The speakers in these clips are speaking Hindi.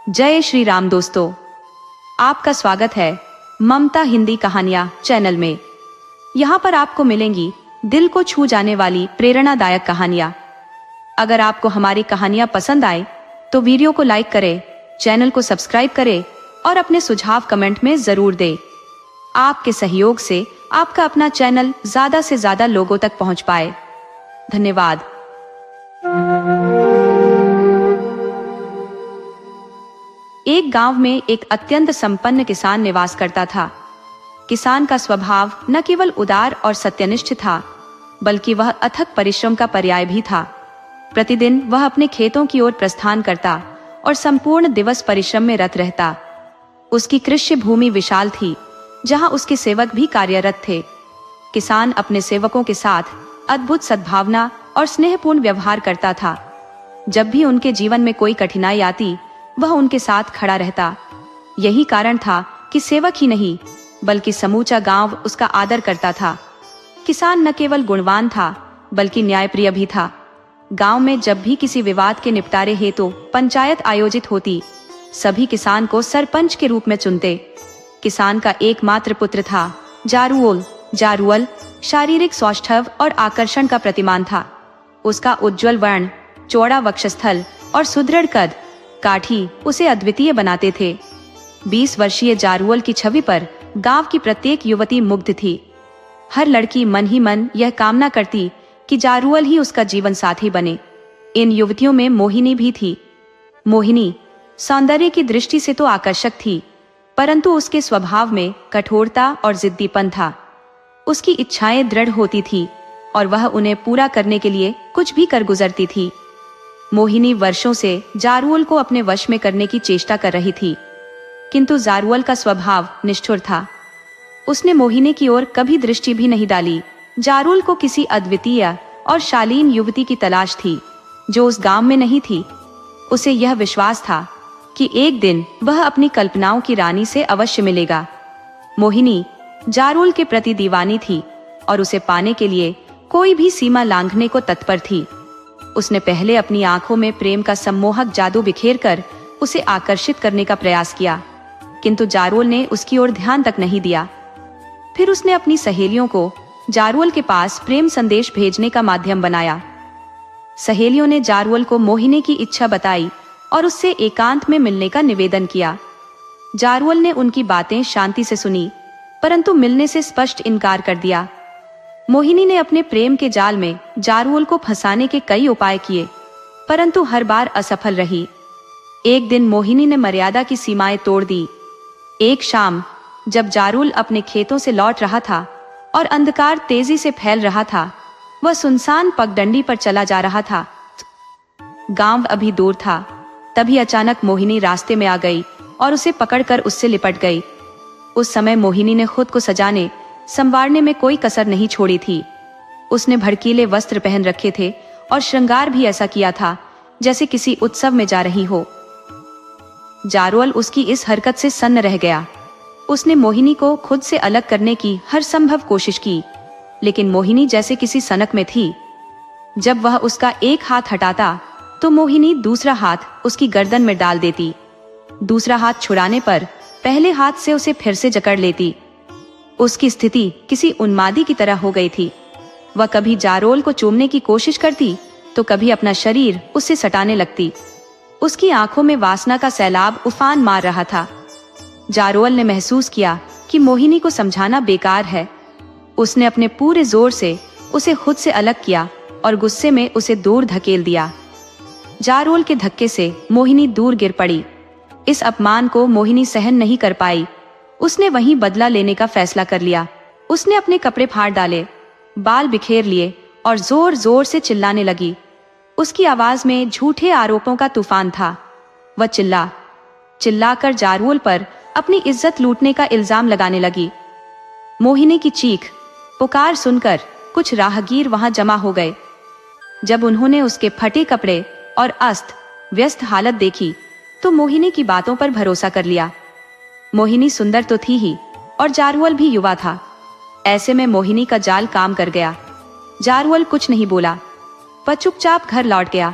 जय श्री राम दोस्तों, आपका स्वागत है ममता हिंदी कहानियां चैनल में। यहाँ पर आपको मिलेंगी दिल को छू जाने वाली प्रेरणादायक कहानियां। अगर आपको हमारी कहानियां पसंद आए तो वीडियो को लाइक करें, चैनल को सब्सक्राइब करें और अपने सुझाव कमेंट में जरूर दें। आपके सहयोग से आपका अपना चैनल ज्यादा से ज्यादा लोगों तक पहुंच पाए। धन्यवाद। एक गांव में एक अत्यंत संपन्न किसान निवास करता था। किसान का स्वभाव न केवल उदार और सत्यनिष्ठ था, बल्कि वह अथक परिश्रम का पर्याय भी था। प्रतिदिन वह अपने खेतों की ओर प्रस्थान करता और संपूर्ण दिवस परिश्रम में रत रहता। उसकी कृषि भूमि विशाल थी, जहां उसके सेवक भी कार्यरत थे। किसान अपने सेवकों के साथ अद्भुत सद्भावना और स्नेहपूर्ण व्यवहार करता था। जब भी उनके जीवन में कोई कठिनाई आती, वह उनके साथ खड़ा रहता। यही कारण था कि सेवक ही नहीं बल्कि समूचा गांव उसका आदर करता था। किसान न केवल गुणवान था बल्कि न्यायप्रिय भी था। गांव में जब भी किसी विवाद के निपटारे हेतु पंचायत आयोजित होती, सभी किसान को सरपंच के रूप में चुनते। किसान का एकमात्र पुत्र था जारुओल। जारुअल शारीरिक सौष्ठव और आकर्षण का प्रतिमान था। उसका उज्जवल वर्ण, चौड़ा वक्षस्थल और सुदृढ़ कद काठी उसे अद्वितीय बनाते थे। 20 वर्षीय जारुअल की छवि पर गांव की प्रत्येक युवती मुग्ध थी। हर लड़की मन ही मन यह कामना करती कि जारुअल ही उसका जीवन साथी बने। इन युवतियों में मोहिनी भी थी। मोहिनी सौंदर्य की दृष्टि से तो आकर्षक थी, परंतु उसके स्वभाव में कठोरता और जिद्दीपन था। उसकी इच्छाएं दृढ़ होती थी और वह उन्हें पूरा करने के लिए कुछ भी कर गुजरती थी। मोहिनी वर्षों से जारुअल को अपने वश में करने की चेष्टा कर रही थी, किंतु जारुअल का स्वभाव निष्ठुर था। उसने मोहिनी की ओर कभी दृष्टि भी नहीं डाली। जारुअल को किसी अद्वितीय और शालीन युवती की तलाश थी जो उस गांव में नहीं थी। उसे यह विश्वास था कि एक दिन वह अपनी कल्पनाओं की रानी से अवश्य मिलेगा। मोहिनी जारुअल के प्रति दीवानी थी और उसे पाने के लिए कोई भी सीमा लांघने को तत्पर थी। उसने पहले अपनी आंखों में प्रेम का सम्मोहक जादू बिखेरकर उसे आकर्षित करने का प्रयास किया, किंतु जारुअल ने उसकी ओर ध्यान तक नहीं दिया। फिर उसने अपनी सहेलियों को जारुअल के पास प्रेम संदेश भेजने का माध्यम बनाया। सहेलियों ने जारुअल को मोहिनी की इच्छा बताई और उससे एकांत में मिलने का निवेदन किया। जारुअल ने उनकी बातें शांति से सुनी, परंतु मिलने से स्पष्ट इनकार कर दिया। मोहिनी ने अपने प्रेम के जाल में जारुअल को फंसाने के कई उपाय किए, परंतु हर बार असफल रही। एक दिन मोहिनी ने मर्यादा की सीमाएं तोड़ दी। एक शाम जब जारुअल अपने खेतों से लौट रहा था और अंधकार तेजी से फैल रहा था, वह सुनसान पगडंडी पर चला जा रहा था। गांव अभी दूर था। तभी अचानक मोहिनी रास्ते में आ गई और उसे पकड़कर उससे लिपट गई। उस समय मोहिनी ने खुद को सजाने संवारने में कोई कसर नहीं छोड़ी थी। उसने भड़कीले वस्त्र पहन रखे थे और श्रृंगार भी ऐसा किया था जैसे किसी उत्सव में जा रही हो। जारुअल उसकी इस हरकत से सन्न रह गया। उसने मोहिनी को खुद से अलग करने की हर संभव कोशिश की, लेकिन मोहिनी जैसे किसी सनक में थी। जब वह उसका एक हाथ हटाता तो मोहिनी दूसरा हाथ उसकी गर्दन में डाल देती। दूसरा हाथ छुड़ाने पर पहले हाथ से उसे फिर से जकड़ लेती। उसकी स्थिति किसी उन्मादी की तरह हो गई थी। वह कभी जारुअल को चूमने की कोशिश करती तो कभी अपना शरीर उससे सटाने लगती। उसकी आंखों में वासना का सैलाब उफान मार रहा था। जारुअल ने महसूस किया कि मोहिनी को समझाना बेकार है। उसने अपने पूरे जोर से उसे खुद से अलग किया और गुस्से में उसे दूर धकेल दिया। जारुअल के धक्के से मोहिनी दूर गिर पड़ी। इस अपमान को मोहिनी सहन नहीं कर पाई। उसने वहीं बदला लेने का फैसला कर लिया। उसने अपने कपड़े फाड़ डाले, बाल बिखेर लिए और जोर जोर से चिल्लाने लगी। उसकी आवाज में झूठे आरोपों का तूफान था। वह चिल्लाकर जारुअल पर अपनी इज्जत लूटने का इल्जाम लगाने लगी। मोहिनी की चीख पुकार सुनकर कुछ राहगीर वहां जमा हो गए। जब उन्होंने उसके फटे कपड़े और अस्त व्यस्त हालत देखी तो मोहिनी की बातों पर भरोसा कर लिया। मोहिनी सुंदर तो थी ही और जारुअल भी युवा था। ऐसे में मोहिनी का जाल काम कर गया। जारुअल कुछ नहीं बोला। वह चुपचाप घर लौट गया।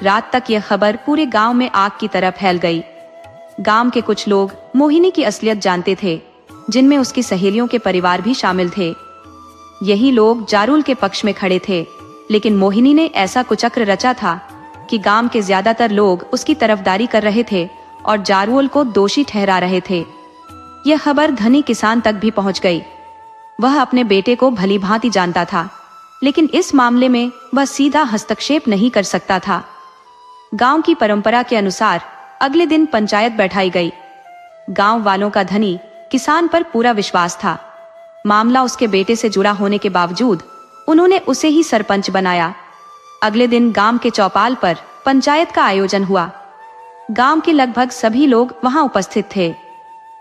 रात तक यह खबर पूरे गांव में आग की तरह फैल गई। गांव के कुछ लोग मोहिनी की असलियत जानते थे, जिनमें उसकी सहेलियों के परिवार भी शामिल थे। यही लोग जारुल के पक्ष में खड़े थे, लेकिन मोहिनी ने ऐसा कुचक्र रचा था कि गांव के ज्यादातर लोग उसकी तरफदारी कर रहे थे और जारुल को दोषी ठहरा रहे थे। यह खबर धनी किसान तक भी पहुंच गई। वह अपने बेटे को भली भांति जानता था, लेकिन इस मामले में वह सीधा हस्तक्षेप नहीं कर सकता था। गांव की परंपरा के अनुसार अगले दिन पंचायत बैठाई गई। गांव वालों का धनी किसान पर पूरा विश्वास था। मामला उसके बेटे से जुड़ा होने के बावजूद उन्होंने उसे ही सरपंच बनाया। अगले दिन गांव के चौपाल पर पंचायत का आयोजन हुआ। गांव के लगभग सभी लोग वहां उपस्थित थे।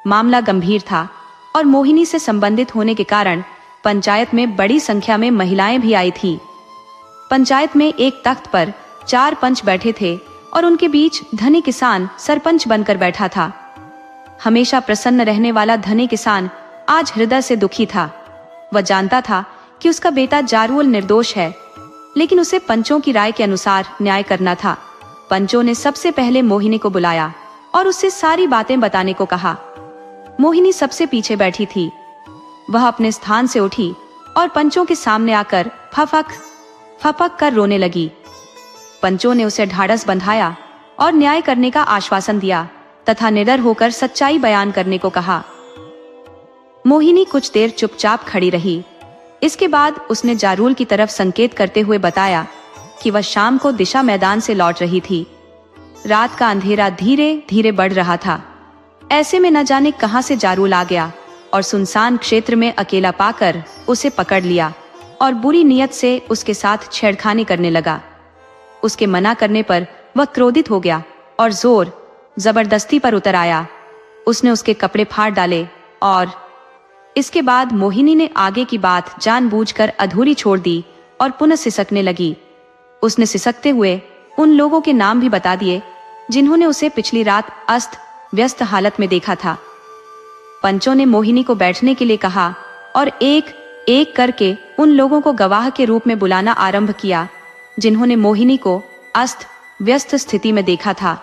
मामला गंभीर था और मोहिनी से संबंधित होने के कारण पंचायत में बड़ी संख्या में महिलाएं भी आई थी। पंचायत में एक तख्त पर 4 पंच बैठे थे और उनके बीच धनी किसान सरपंच बनकर बैठा था। हमेशा प्रसन्न रहने वाला धनी किसान आज हृदय से दुखी था। वह जानता था कि उसका बेटा जारुल निर्दोष है, लेकिन उसे पंचों की राय के अनुसार न्याय करना था। पंचों ने सबसे पहले मोहिनी को बुलाया और उससे सारी बातें बताने को कहा। मोहिनी सबसे पीछे बैठी थी। वह अपने स्थान से उठी और पंचों के सामने आकर फपक फपक कर रोने लगी। पंचों ने उसे ढाढ़स बंधाया और न्याय करने का आश्वासन दिया तथा निडर होकर सच्चाई बयान करने को कहा। मोहिनी कुछ देर चुपचाप खड़ी रही। इसके बाद उसने जारुल की तरफ संकेत करते हुए बताया कि वह शाम को दिशा मैदान से लौट रही थी। रात का अंधेरा धीरे धीरे बढ़ रहा था। ऐसे में न जाने कहां से जारुल आ गया और सुनसान क्षेत्र में अकेला पाकर उसे पकड़ लिया और बुरी नीयत से उसके साथ छेड़खानी करने लगा। उसके मना करने पर वह क्रोधित हो गया और जोर जबरदस्ती पर उतर आया। उसने उसके कपड़े फाड़ डाले और इसके बाद मोहिनी ने आगे की बात जानबूझकर अधूरी छोड़ दी और पुनः सिसकने लगी। उसने सिसकते हुए उन लोगों के नाम भी बता दिए जिन्होंने उसे पिछली रात अस्त व्यस्त हालत में देखा था। पंचों ने मोहिनी को बैठने के लिए कहा और एक एक करके उन लोगों को गवाह के रूप में बुलाना आरंभ किया जिन्होंने मोहिनी को अस्त व्यस्त स्थिति में देखा था।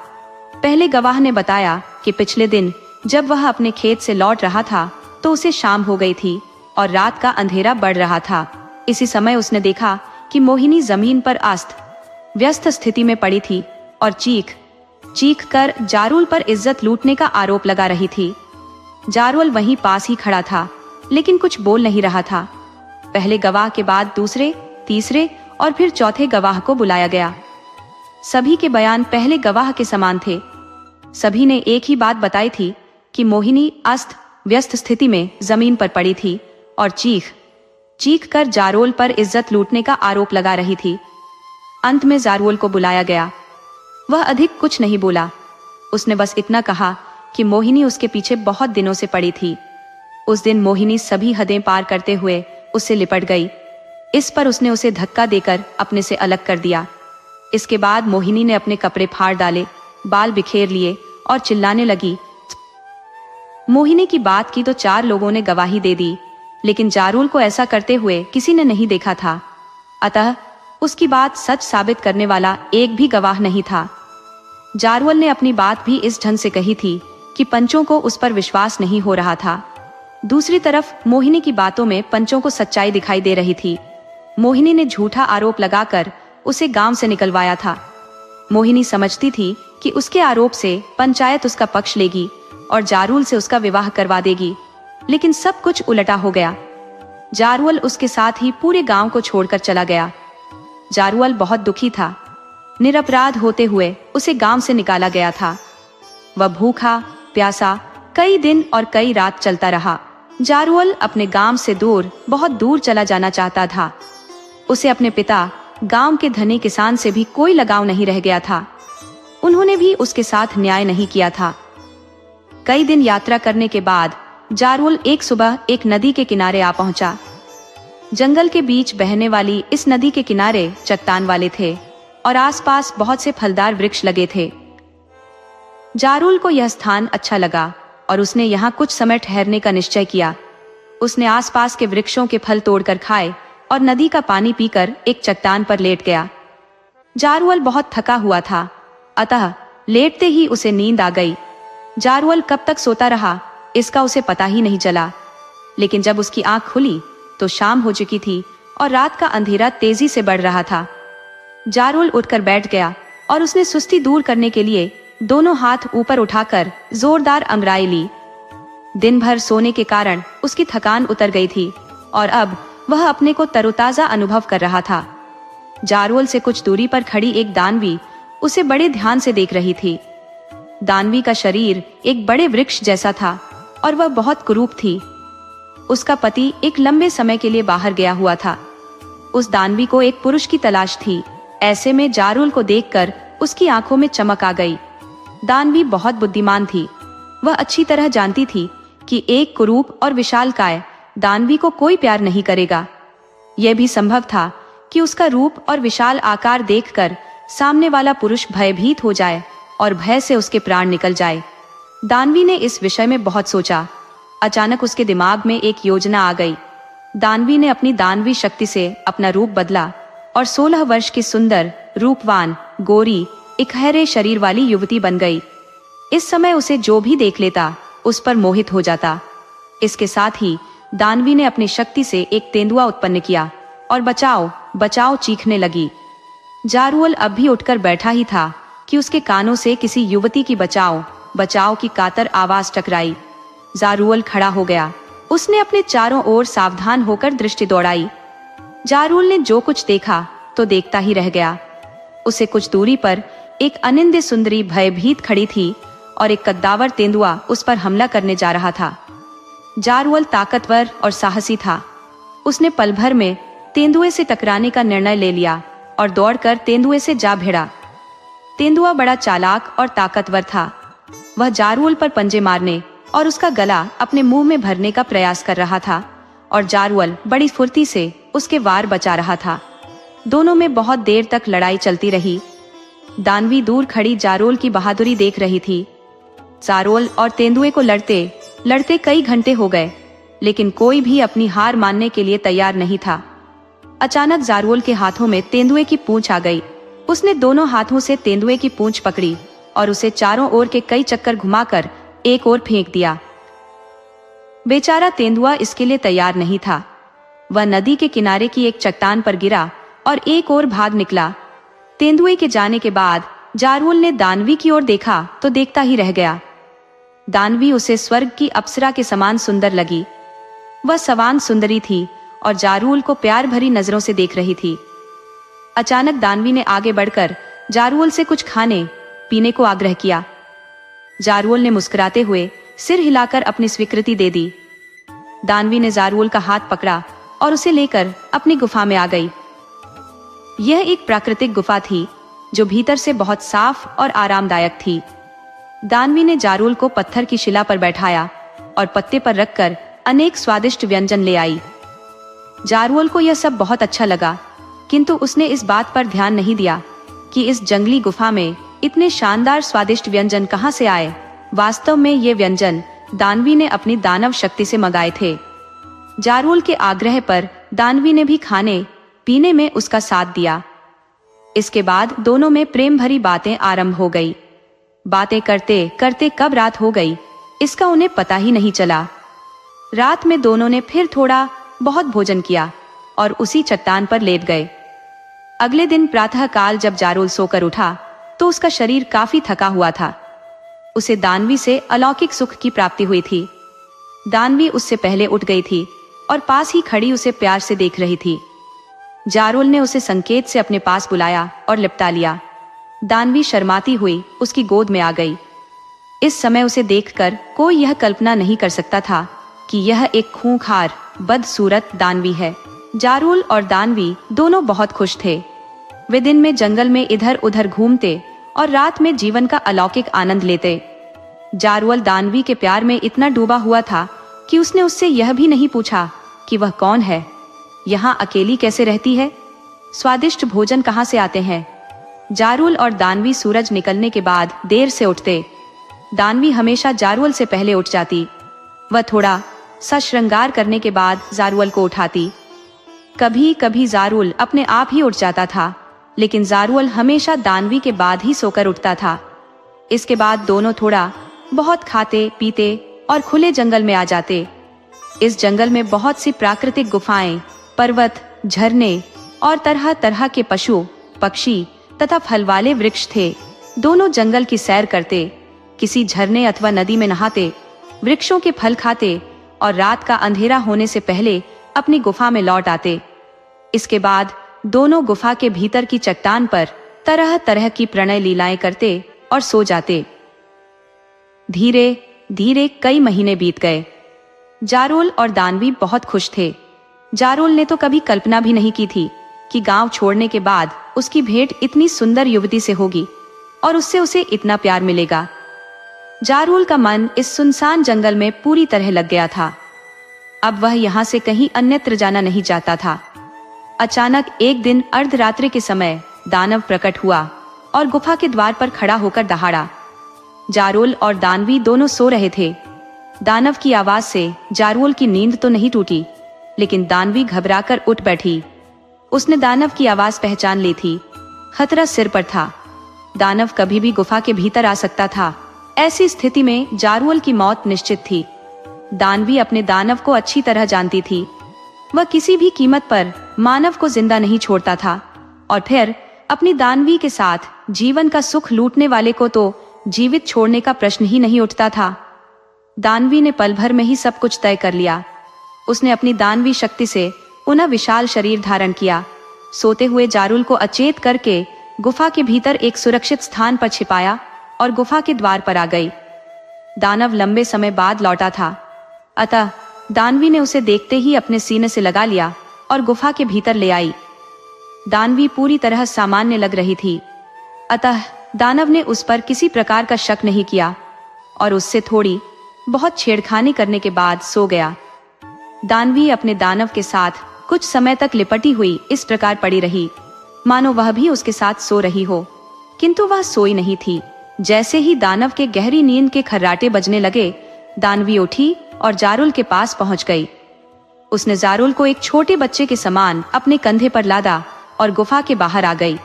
पहले गवाह ने बताया कि पिछले दिन जब वह अपने खेत से लौट रहा था तो उसे शाम हो गई थी और रात का अंधेरा बढ़ रहा था। इसी समय उसने देखा कि मोहिनी जमीन पर अस्त व्यस्त स्थिति में पड़ी थी और चीख चीख कर जारुल पर इज्जत लूटने का आरोप लगा रही थी। जारुल वहीं पास ही खड़ा था, लेकिन कुछ बोल नहीं रहा था। पहले गवाह के बाद दूसरे, तीसरे और फिर चौथे गवाह को बुलाया गया। सभी के बयान पहले गवाह के समान थे। सभी ने एक ही बात बताई थी कि मोहिनी अस्त व्यस्त स्थिति में जमीन पर पड़ी थी और चीख चीख कर जारुल पर इज्जत लूटने का आरोप लगा रही थी। अंत में जारुल को बुलाया गया। वह अधिक कुछ नहीं बोला। उसने बस इतना कहा कि मोहिनी उसके पीछे बहुत दिनों से पड़ी थी। उस दिन मोहिनी सभी हदें पार करते हुए उससे लिपट गई। इस पर उसने उसे धक्का देकर अपने से अलग कर दिया। इसके बाद मोहिनी ने अपने कपड़े फाड़ डाले, बाल बिखेर लिए और चिल्लाने लगी। मोहिनी की बात की तो 4 लोगों ने गवाही दे दी, लेकिन जारुल को ऐसा करते हुए किसी ने नहीं देखा था। अतः उसकी बात सच साबित करने वाला एक भी गवाह नहीं था। जारुल ने अपनी बात भी इस ढंग से कही थी कि पंचों को उस पर विश्वास नहीं हो रहा था। दूसरी तरफ मोहिनी की बातों में पंचों को सच्चाई दिखाई दे रही थी। मोहिनी ने झूठा आरोप लगाकर उसे गांव से निकलवाया था। मोहिनी समझती थी कि उसके आरोप से पंचायत उसका पक्ष लेगी और जारुल से उसका विवाह करवा देगी, लेकिन सब कुछ उलटा हो गया। जारुल उसके साथ ही पूरे गांव को छोड़कर चला गया। जारुल बहुत दुखी था। निरपराध होते हुए उसे गांव से निकाला गया था। वह भूखा प्यासा कई दिन और कई रात चलता रहा। जारुल अपने गांव से दूर, बहुत दूर चला जाना चाहता था। उसे अपने पिता, गांव के धनी किसान से भी कोई लगाव नहीं रह गया था। उन्होंने भी उसके साथ न्याय नहीं किया था। कई दिन यात्रा करने के बाद जारुल एक सुबह एक नदी के किनारे आ पहुंचा। जंगल के बीच बहने वाली इस नदी के किनारे चट्टान वाले थे और आसपास बहुत से फलदार वृक्ष लगे थे। जारुल को यह स्थान अच्छा लगा और उसने यहाँ कुछ समय ठहरने का निश्चय किया। उसने आसपास के वृक्षों के फल तोड़कर खाए और नदी का पानी पीकर एक चट्टान पर लेट गया। जारुल बहुत थका हुआ था, अतः लेटते ही उसे नींद आ गई। जारुल कब तक सोता रहा इसका उसे पता ही नहीं चला, लेकिन जब उसकी आंख खुली तो शाम हो चुकी थी और रात का अंधेरा तेजी से बढ़ रहा था। जारुल उठकर बैठ गया और उसने सुस्ती दूर करने के लिए दोनों हाथ ऊपर उठाकर जोरदार अंगड़ाई ली। दिन भर सोने के कारण उसकी थकान उतर गई थी और अब वह अपने को तरोताजा अनुभव कर रहा था। जारुल से कुछ दूरी पर खड़ी एक दानवी उसे बड़े ध्यान से देख रही थी। दानवी का शरीर एक बड़े वृक्ष जैसा था और वह बहुत कुरूप थी। उसका पति एक लंबे समय के लिए बाहर गया हुआ था। उस दानवी को एक पुरुष की तलाश थी। ऐसे में जारुल को देखकर उसकी आंखों में चमक आ गई। दानवी बहुत बुद्धिमान थी। वह अच्छी तरह जानती थी कि एक कुरूप और विशालकाय दानवी को कोई प्यार नहीं करेगा। यह भी संभव था कि उसका रूप और विशाल आकार देखकर सामने वाला पुरुष भयभीत हो जाए और भय से उसके प्राण निकल जाए। दानवी ने इस विषय में बहुत सोचा। अचानक उसके दिमाग में एक योजना आ गई। दानवी ने अपनी दानवी शक्ति से अपना रूप बदला और 16 वर्ष की सुंदर, रूपवान, गोरी, इकहरे शरीर वाली युवती बन गई। इस समय उसे जो भी देख लेता उस पर मोहित हो जाता। इसके साथ ही दानवी ने अपनी शक्ति से एक तेंदुआ उत्पन्न किया और बचाओ बचाओ चीखने लगी। जारुल अब भी उठकर बैठा ही था कि उसके कानों से किसी युवती की बचाओ बचाओ की कातर आवाज टकराई। जारुल खड़ा हो गया। उसने अपने चारों ओर सावधान होकर दृष्टि दौड़ाई। जारुल ने जो कुछ देखा तो देखता ही रह गया। उसे कुछ दूरी पर एक अनिंद्य सुंदरी भयभीत खड़ी थी और एक कद्दावर तेंदुआ उस पर हमला करने जा रहा था। जारुल ताकतवर और साहसी था। उसने पल भर में तेंदुए से टकराने का निर्णय ले लिया और दौड़कर तेंदुए से जा भिड़ा। तेंदुआ बड़ा चालाक और ताकतवर था। वह जारुल पर पंजे मारने और उसका गला अपने मुंह में भरने का प्रयास कर रहा था और जारुल बड़ी फुर्ती से उसके वार बचा रहा था। दोनों में बहुत देर तक लड़ाई चलती रही। दानवी दूर खड़ी जारुल की बहादुरी देख रही थी। जारुल और तेंदुए को लड़ते लड़ते कई घंटे हो गए, लेकिन कोई भी अपनी हार मानने के लिए तैयार नहीं था। अचानक जारुल के हाथों में तेंदुए की पूंछ आ गई। उसने दोनों हाथों से तेंदुए की पूंछ पकड़ी और उसे चारों ओर के कई चक्कर घुमाकर एक ओर फेंक दिया। बेचारा तेंदुआ इसके लिए तैयार नहीं था। वह नदी के किनारे की एक चट्टान पर गिरा और एक ओर भाग निकला। तेंदुए के जाने के बाद जारुल ने दानवी की ओर देखा तो देखता ही रह गया। दानवी उसे स्वर्ग की अप्सरा के समान सुंदर लगी। वह सवान सुंदरी थी और जारुल को प्यार भरी नजरों से देख रही थी। अचानक दानवी ने आगे बढ़कर जारुल से कुछ खाने पीने को आग्रह किया। जारुल ने मुस्कुराते हुए सिर हिलाकर अपनी स्वीकृति दे दी। दानवी ने जारुल का हाथ पकड़ा और उसे लेकर अपनी गुफा में आ गई। यह एक प्राकृतिक गुफा थी जो भीतर से बहुत साफ और आरामदायक थी। दानवी ने जारुल को पत्थर की शिला पर बैठाया और पत्ते पर रखकर अनेक स्वादिष्ट व्यंजन ले आई। जारुल को यह सब बहुत अच्छा लगा, किंतु उसने इस बात पर ध्यान नहीं दिया कि इस जंगली गुफा में इतने शानदार स्वादिष्ट व्यंजन कहां से आए। वास्तव में ये व्यंजन दानवी ने अपनी दानव शक्ति से मंगाए थे। जारुल के आग्रह पर दानवी ने भी खाने पीने में उसका साथ दिया। इसके बाद दोनों में प्रेम भरी बातें आरंभ हो गई। बातें करते करते कब रात हो गई इसका उन्हें पता ही नहीं चला। रात में दोनों ने फिर थोड़ा बहुत भोजन किया और उसी चट्टान पर लेट गए। अगले दिन प्रातःकाल जब जारुल सोकर उठा तो उसका शरीर काफी थका हुआ था। उसे दानवी से अलौकिक सुख की प्राप्ति हुई थी। दानवी उससे पहले उठ गई थी और पास ही खड़ी उसे प्यार से देख रही थी। जारुल ने उसे संकेत से अपने पास बुलाया और लिपटा लिया। दानवी शर्माती हुई उसकी गोद में आ गई। इस समय उसे देखकर कोई यह कल्पना नहीं कर सकता था कि यह एक खूंखार बदसूरत दानवी है। जारुल और दानवी दोनों बहुत खुश थे। वे दिन में जंगल में इधर उधर घूमते और रात में जीवन का अलौकिक आनंद लेते। जारुल दानवी के प्यार में इतना डूबा हुआ था कि उसने उससे यह भी नहीं पूछा कि वह कौन है, यहाँ अकेली कैसे रहती है, स्वादिष्ट भोजन कहाँ से आते हैं। जारुल और दानवी सूरज निकलने के बाद देर से उठते। दानवी हमेशा जारुल से पहले उठ जाती। वह थोड़ा सा श्रृंगार करने के बाद जारुल को उठाती। कभी कभी जारुल अपने आप ही उठ जाता था लेकिन जारुल हमेशा दानवी के बाद ही सोकर उठता था। इसके बाद दोनों थोड़ा बहुत खाते पीते और खुले जंगल में आ जाते। इस जंगल में बहुत सी प्राकृतिक गुफाएं, पर्वत, झरने और तरह तरह के पशु, पक्षी तथा फल वाले वृक्ष थे। दोनों जंगल की सैर करते, किसी झरने अथवा नदी में नहाते, वृक्षों के फल खाते और रात का अंधेरा होने से पहले अपनी गुफा में लौट आते। इसके बाद दोनों गुफा के भीतर की चट्टान पर तरह तरह की प्रणय लीलाएं करते और सो जाते। धीरे धीरे कई महीने बीत गए। जारुल और दानवी बहुत खुश थे। जारुल ने तो कभी कल्पना भी नहीं की थी कि गांव छोड़ने के बाद उसकी भेंट इतनी सुंदर युवती से होगी और उससे उसे इतना प्यार मिलेगा। जारुल का मन इस सुनसान जंगल में पूरी तरह लग गया था। अब वह यहाँ से कहीं अन्यत्र जाना नहीं चाहता था। अचानक एक दिन अर्धरात्रि के समय दानव प्रकट हुआ और गुफा के द्वार पर खड़ा होकर दहाड़ा। जारुल और दानवी दोनों सो रहे थे। दानव की आवाज से जारुल की नींद तो नहीं टूटी, लेकिन दानवी घबराकर उठ बैठी। उसने दानव की आवाज पहचान ली थी। खतरा सिर पर था। दानव कभी भी गुफा के भीतर आ सकता था। ऐसी स्थिति में जारुल की मौत निश्चित थी। दानवी अपने दानव को अच्छी तरह जानती थी। वह किसी भी कीमत पर मानव को जिंदा नहीं छोड़ता था, और फिर अपनी दानवी के साथ जीवन का सुख लूटने वाले को तो जीवित छोड़ने का प्रश्न ही नहीं उठता था। दानवी ने पल भर में ही सब कुछ तय कर लिया। उसने अपनी दानवी शक्ति से पुनः विशाल शरीर धारण किया। सोते हुए जारुल को अचेत करके गुफा के भीतर एक सुरक्षित स्थान पर छिपाया और गुफा के द्वार पर आ गई। दानव लंबे समय बाद लौटा था, अतः दानवी ने उसे देखते ही अपने सीने से लगा लिया और गुफा के भीतर ले आई। दानवी पूरी तरह सामान्य लग रही थी, अतः दानव ने उस पर किसी प्रकार का शक नहीं किया और उससे थोड़ी बहुत छेड़खानी करने के बाद सो गया। दानवी अपने दानव के साथ कुछ समय तक लिपटी हुई इस प्रकार पड़ी रही, मानो वह भी उसके साथ सो रही हो, किंतु वह सोई नहीं थी। जैसे ही दानव के गहरी नींद के खर्राटे बजने लगे, दानवी उठी और जारुल के पास पहुंच गई। उसने जारुल को एक छोटे बच्चे के समान अपने कंधे पर लादा और गुफा के बाहर आ गई।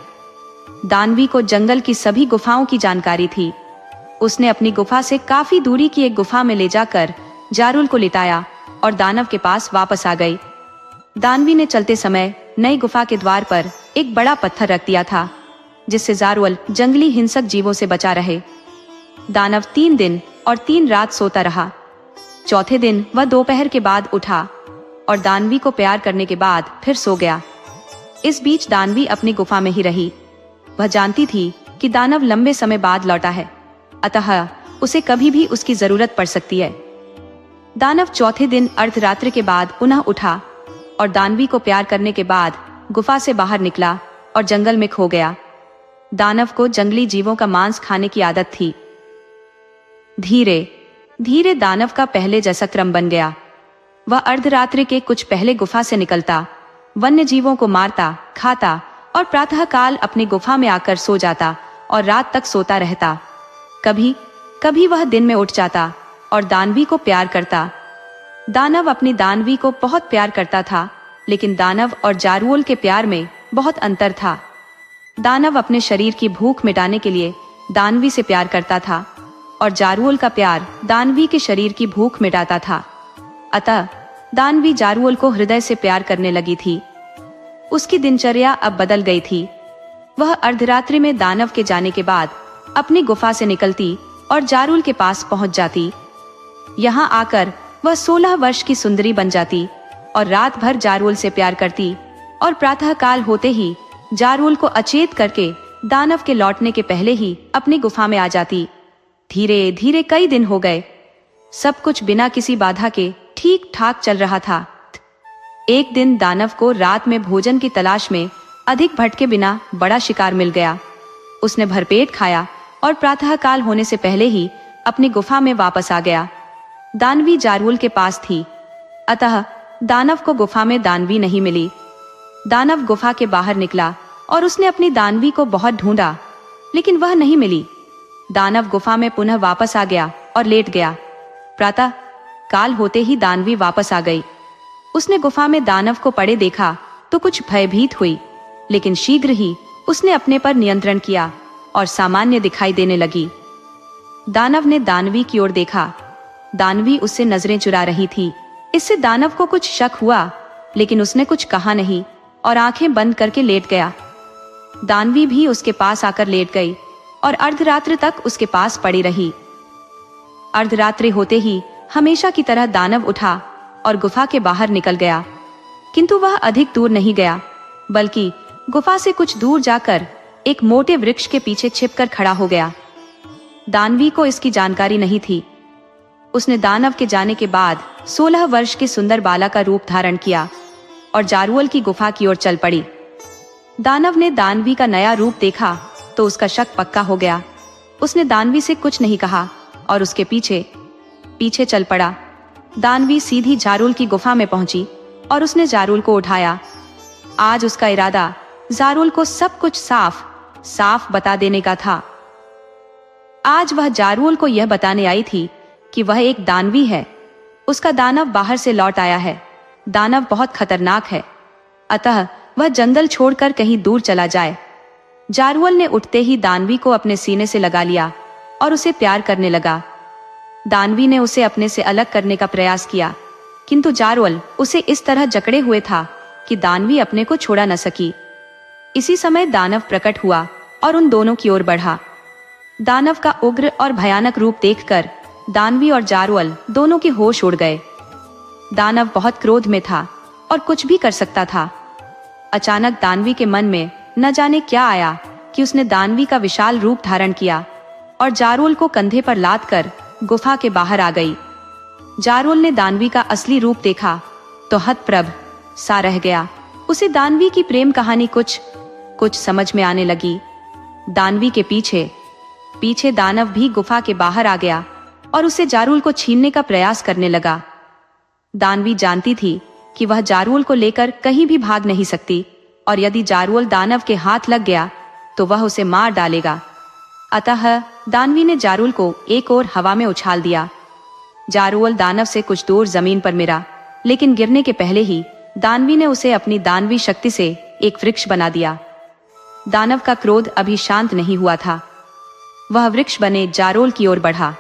दानवी को जंगल की सभी गुफाओं की जानकारी थी। उसने अपनी गुफा से काफी दूरी की एक गुफा में ले जाकर जारुल को लिटाया और दानव के पास वापस आ गई। दानवी ने चलते समय नई गुफा के द्वार पर एक बड़ा पत्थर रख दिया था, जिससे जारुल जंगली हिंसक जीवों से बचा रहे। दानव 3 दिन और 3 रात सोता रहा। चौथे दिन वह दोपहर के बाद उठा और दानवी को प्यार करने के बाद फिर सो गया। इस बीच दानवी अपनी गुफा में ही रही। वह जानती थी कि दानव लंबे समय बाद लौटा है, अतः उसे कभी भी उसकी जरूरत पड़ सकती है। दानव चौथे दिन अर्धरात्रि के बाद पुनः उठा और दानवी को प्यार करने के बाद गुफा से बाहर निकला और जंगल में खो गया। दानव को जंगली जीवों का मांस खाने की आदत थी। धीरे धीरे दानव का पहले जैसा क्रम बन गया। वह अर्धरात्रि के कुछ पहले गुफा से निकलता, वन्य जीवों को मारता, खाता और प्रातःकाल अपनी गुफा में आकर सो जाता और रात तक सोता रहता। कभी कभी वह दिन में उठ जाता और दानवी को प्यार करता। दानव अपनी दानवी को बहुत प्यार करता था, लेकिन दानव और जारुल के प्यार में बहुत अंतर था। दानव अपने शरीर की भूख मिटाने के लिए दानवी से प्यार करता था और जारुल का प्यार दानवी के शरीर की भूख मिटाता था। अतः दानवी जारुल को हृदय से प्यार करने लगी थी। उसकी दिनचर्या अब बदल गई थी। वह अर्धरात्रि में दानव के जाने के बाद अपनी गुफा से निकलती और जारुल के पास पहुंच जाती। यहाँ आकर वह 16 वर्ष की सुंदरी बन जाती और रात भर जारुल से प्यार करती और प्रातःकाल होते ही जारुल को अचेत करके दानव के लौटने के पहले ही अपनी गुफा में आ जाती। धीरे धीरे कई दिन हो गए। सब कुछ बिना किसी बाधा के ठीक ठाक चल रहा था। एक दिन दानव को रात में भोजन की तलाश में अधिक भटके बिना बड़ा शिकार मिल गया। उसने भरपेट खाया और प्रातःकाल होने से पहले ही अपनी गुफा में वापस आ गया। दानवी जारुल के पास थी, अतः दानव को गुफा में दानवी नहीं मिली। दानव गुफा के बाहर निकला और उसने अपनी दानवी को बहुत ढूंढा, लेकिन वह नहीं मिली। दानव गुफा में पुनः वापस आ गया और लेट गया। प्रातः काल होते ही दानवी वापस आ गई। उसने गुफा में दानव को पड़े देखा तो कुछ भयभीत हुई, लेकिन शीघ्र ही उसने अपने पर नियंत्रण किया और सामान्य दिखाई देने लगी। दानव ने दानवी की ओर देखा। दानवी उससे नजरें चुरा रही थी। इससे दानव को कुछ शक हुआ, लेकिन उसने कुछ कहा नहीं और आंखें बंद करके लेट गया। दानवी भी उसके पास आकर लेट गई और अर्धरात्रि तक उसके पास पड़ी रही। अर्धरात्रि होते ही हमेशा की तरह दानव उठा और गुफा के बाहर निकल गया, किंतु वह अधिक दूर नहीं गया, बल्कि गुफा से कुछ दूर जाकर एक मोटे वृक्ष के पीछे छिपकर खड़ा हो गया। दानवी को इसकी जानकारी नहीं थी। उसने दानव के जाने के बाद 16 वर्ष की सुंदर बाला का रूप धारण किया और जारुअल की गुफा की ओर चल पड़ी। दानव ने दानवी का नया रूप देखा तो उसका शक पक्का हो गया। उसने दानवी से कुछ नहीं कहा और उसके पीछे पीछे चल पड़ा। दानवी सीधी जारुल की गुफा में पहुंची और उसने जारुल को उठाया। आज उसका इरादा जारुल को सब कुछ साफ साफ बता देने का था। आज वह जारुल को यह बताने आई थी कि वह एक दानवी है। उसका दानव बाहर से लौट आया है। दानव बहुत खतरनाक है, अतः वह जंगल छोड़कर कहीं दूर चला जाए। जारुल ने उठते ही दानवी को अपने सीने से लगा लिया और उसे प्यार करने लगा। दानवी ने उसे अपने से अलग करने का प्रयास किया, किंतु जारुल उसे इस तरह जकड़े हुए था कि दानवी अपने को छोड़ा न सकी। इसी समय दानव प्रकट हुआ और उन दोनों की ओर बढ़ा। दानव का उग्र और भयानक रूप देखकर दानवी और जारुल दोनों के होश उड़ गए। दानव बहुत क्रोध में था और कुछ भी कर सकता था। अचानक दानवी के मन में न जाने क्या आया कि उसने दानवी का विशाल रूप धारण किया और जारुल को कंधे पर लाद कर गुफा के बाहर आ गई। जारुल ने दानवी का असली रूप देखा तो हतप्रभ सा रह गया। उसे दानवी की प्रेम कहानी कुछ समझ में आने लगी। दानवी के पीछे पीछे दानव भी गुफा के बाहर आ गया और उसे जारुल को छीनने का प्रयास करने लगा। दानवी जानती थी कि वह जारुल को लेकर कहीं भी भाग नहीं सकती और यदि जारुल दानव के हाथ लग गया तो वह उसे मार डालेगा। अतः दानवी ने जारुल को एक ओर हवा में उछाल दिया। जारुल दानव से कुछ दूर जमीन पर मिला, लेकिन गिरने के पहले ही दानवी ने उसे अपनी दानवी शक्ति से एक वृक्ष बना दिया। दानव का क्रोध अभी शांत नहीं हुआ था। वह वृक्ष बने जारुल की ओर बढ़ा।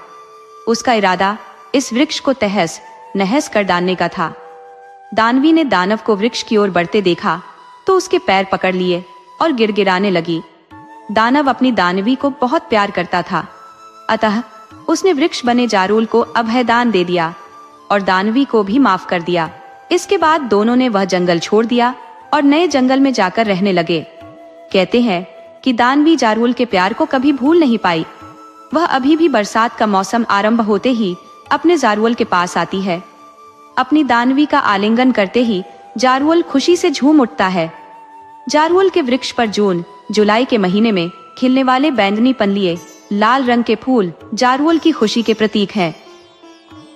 उसका इरादा इस वृक्ष को तहस नहस कर डालने का था। दानवी ने दानव को वृक्ष की ओर बढ़ते देखा तो उसके पैर पकड़ लिए और गिड़गिड़ाने लगी। दानव अपनी दानवी को बहुत प्यार करता था, अतः उसने वृक्ष बने जारुल को अभयदान दे दिया और दानवी को भी माफ कर दिया। इसके बाद दोनों ने वह जंगल छोड़ दिया और नए जंगल में जाकर रहने लगे। कहते हैं कि दानवी जारुल के प्यार को कभी भूल नहीं पाई। वह अभी भी बरसात का मौसम आरंभ होते ही अपने जारुल के पास आती है। अपनी दानवी का आलिंगन करते ही जारुल खुशी से झूम उठता है। जारुल के वृक्ष पर जून जुलाई के महीने में खिलने वाले बैंगनी पनलिए लाल रंग के फूल जारुल की खुशी के प्रतीक हैं।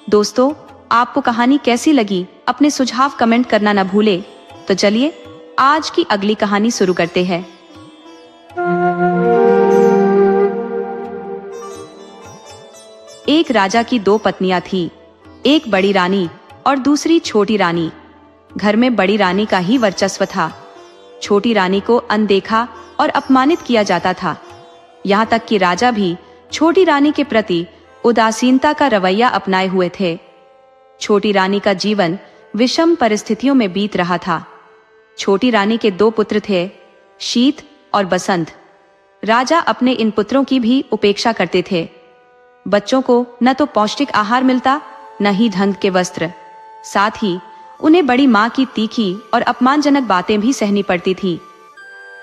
दोस्तों, आपको कहानी कैसी लगी अपने सुझाव कमेंट करना न भूले। तो चलिए आज की अगली कहानी शुरू करते हैं। एक राजा की 2 पत्नियां थी, एक बड़ी रानी और दूसरी छोटी रानी। घर में बड़ी रानी का ही वर्चस्व था। छोटी रानी को अनदेखा और अपमानित किया जाता था। यहाँ तक कि राजा भी छोटी रानी के प्रति उदासीनता का रवैया अपनाए हुए थे। छोटी रानी का जीवन विषम परिस्थितियों में बीत रहा था। छोटी रानी के 2 पुत्र थे, शीत और बसंत। राजा अपने इन पुत्रों की भी उपेक्षा करते थे। बच्चों को न तो पौष्टिक आहार मिलता, न ही ढंग के वस्त्र। साथ ही उन्हें बड़ी माँ की तीखी और अपमानजनक बातें भी सहनी पड़ती थी।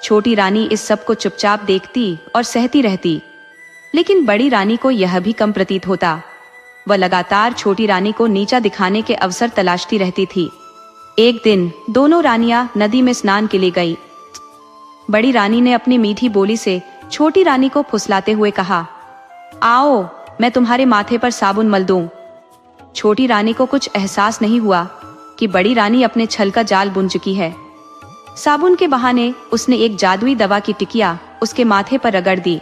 छोटी रानी इस सब को चुपचाप देखती और सहती रहती, लेकिन बड़ी रानी को यह भी कम प्रतीत होता। वह लगातार छोटी रानी को नीचा दिखाने के अवसर तलाशती रहती थी। एक दिन दोनों रानियां नदी में स्नान के लिए गई। बड़ी रानी ने अपनी मीठी बोली से छोटी रानी को फुसलाते हुए कहा, आओ मैं तुम्हारे माथे पर साबुन मल दूं। छोटी रानी को कुछ एहसास नहीं हुआ कि बड़ी रानी अपने छल का जाल बुन चुकी है। साबुन के बहाने उसने एक जादुई दवा की टिकिया उसके माथे पर रगड़ दी।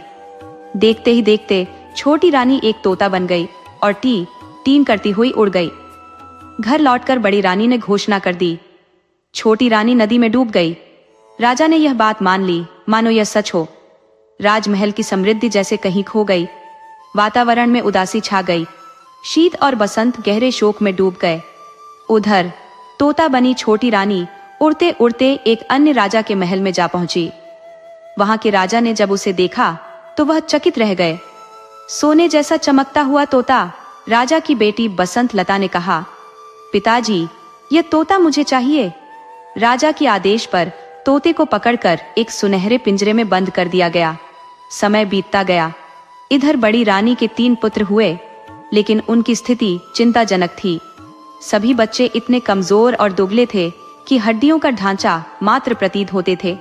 देखते ही देखते छोटी रानी एक तोता बन गई और टी टीन करती हुई उड़ गई। घर लौटकर बड़ी रानी ने घोषणा कर दी, छोटी रानी नदी में डूब गई। राजा ने यह बात मान ली मानो यह सच हो। राजमहल की समृद्धि जैसे कहीं खो गई। वातावरण में उदासी छा गई। शीत और बसंत गहरे शोक में डूब गए। उधर तोता बनी छोटी रानी उड़ते उड़ते एक अन्य राजा के महल में जा पहुंची। वहां के राजा ने जब उसे देखा तो वह चकित रह गए। सोने जैसा चमकता हुआ तोता, राजा की बेटी बसंत लता ने कहा, पिताजी, यह तोता मुझे चाहिए। राजा के आदेश पर तोते को पकड़कर एक सुनहरे पिंजरे में बंद कर दिया गया। समय बीतता गया। इधर बड़ी रानी के 3 पुत्र हुए, लेकिन उनकी स्थिति चिंताजनक थी। सभी बच्चे इतने कमजोर और दुबले थे कि हड्डियों का ढांचा मात्र प्रतीत होते थे।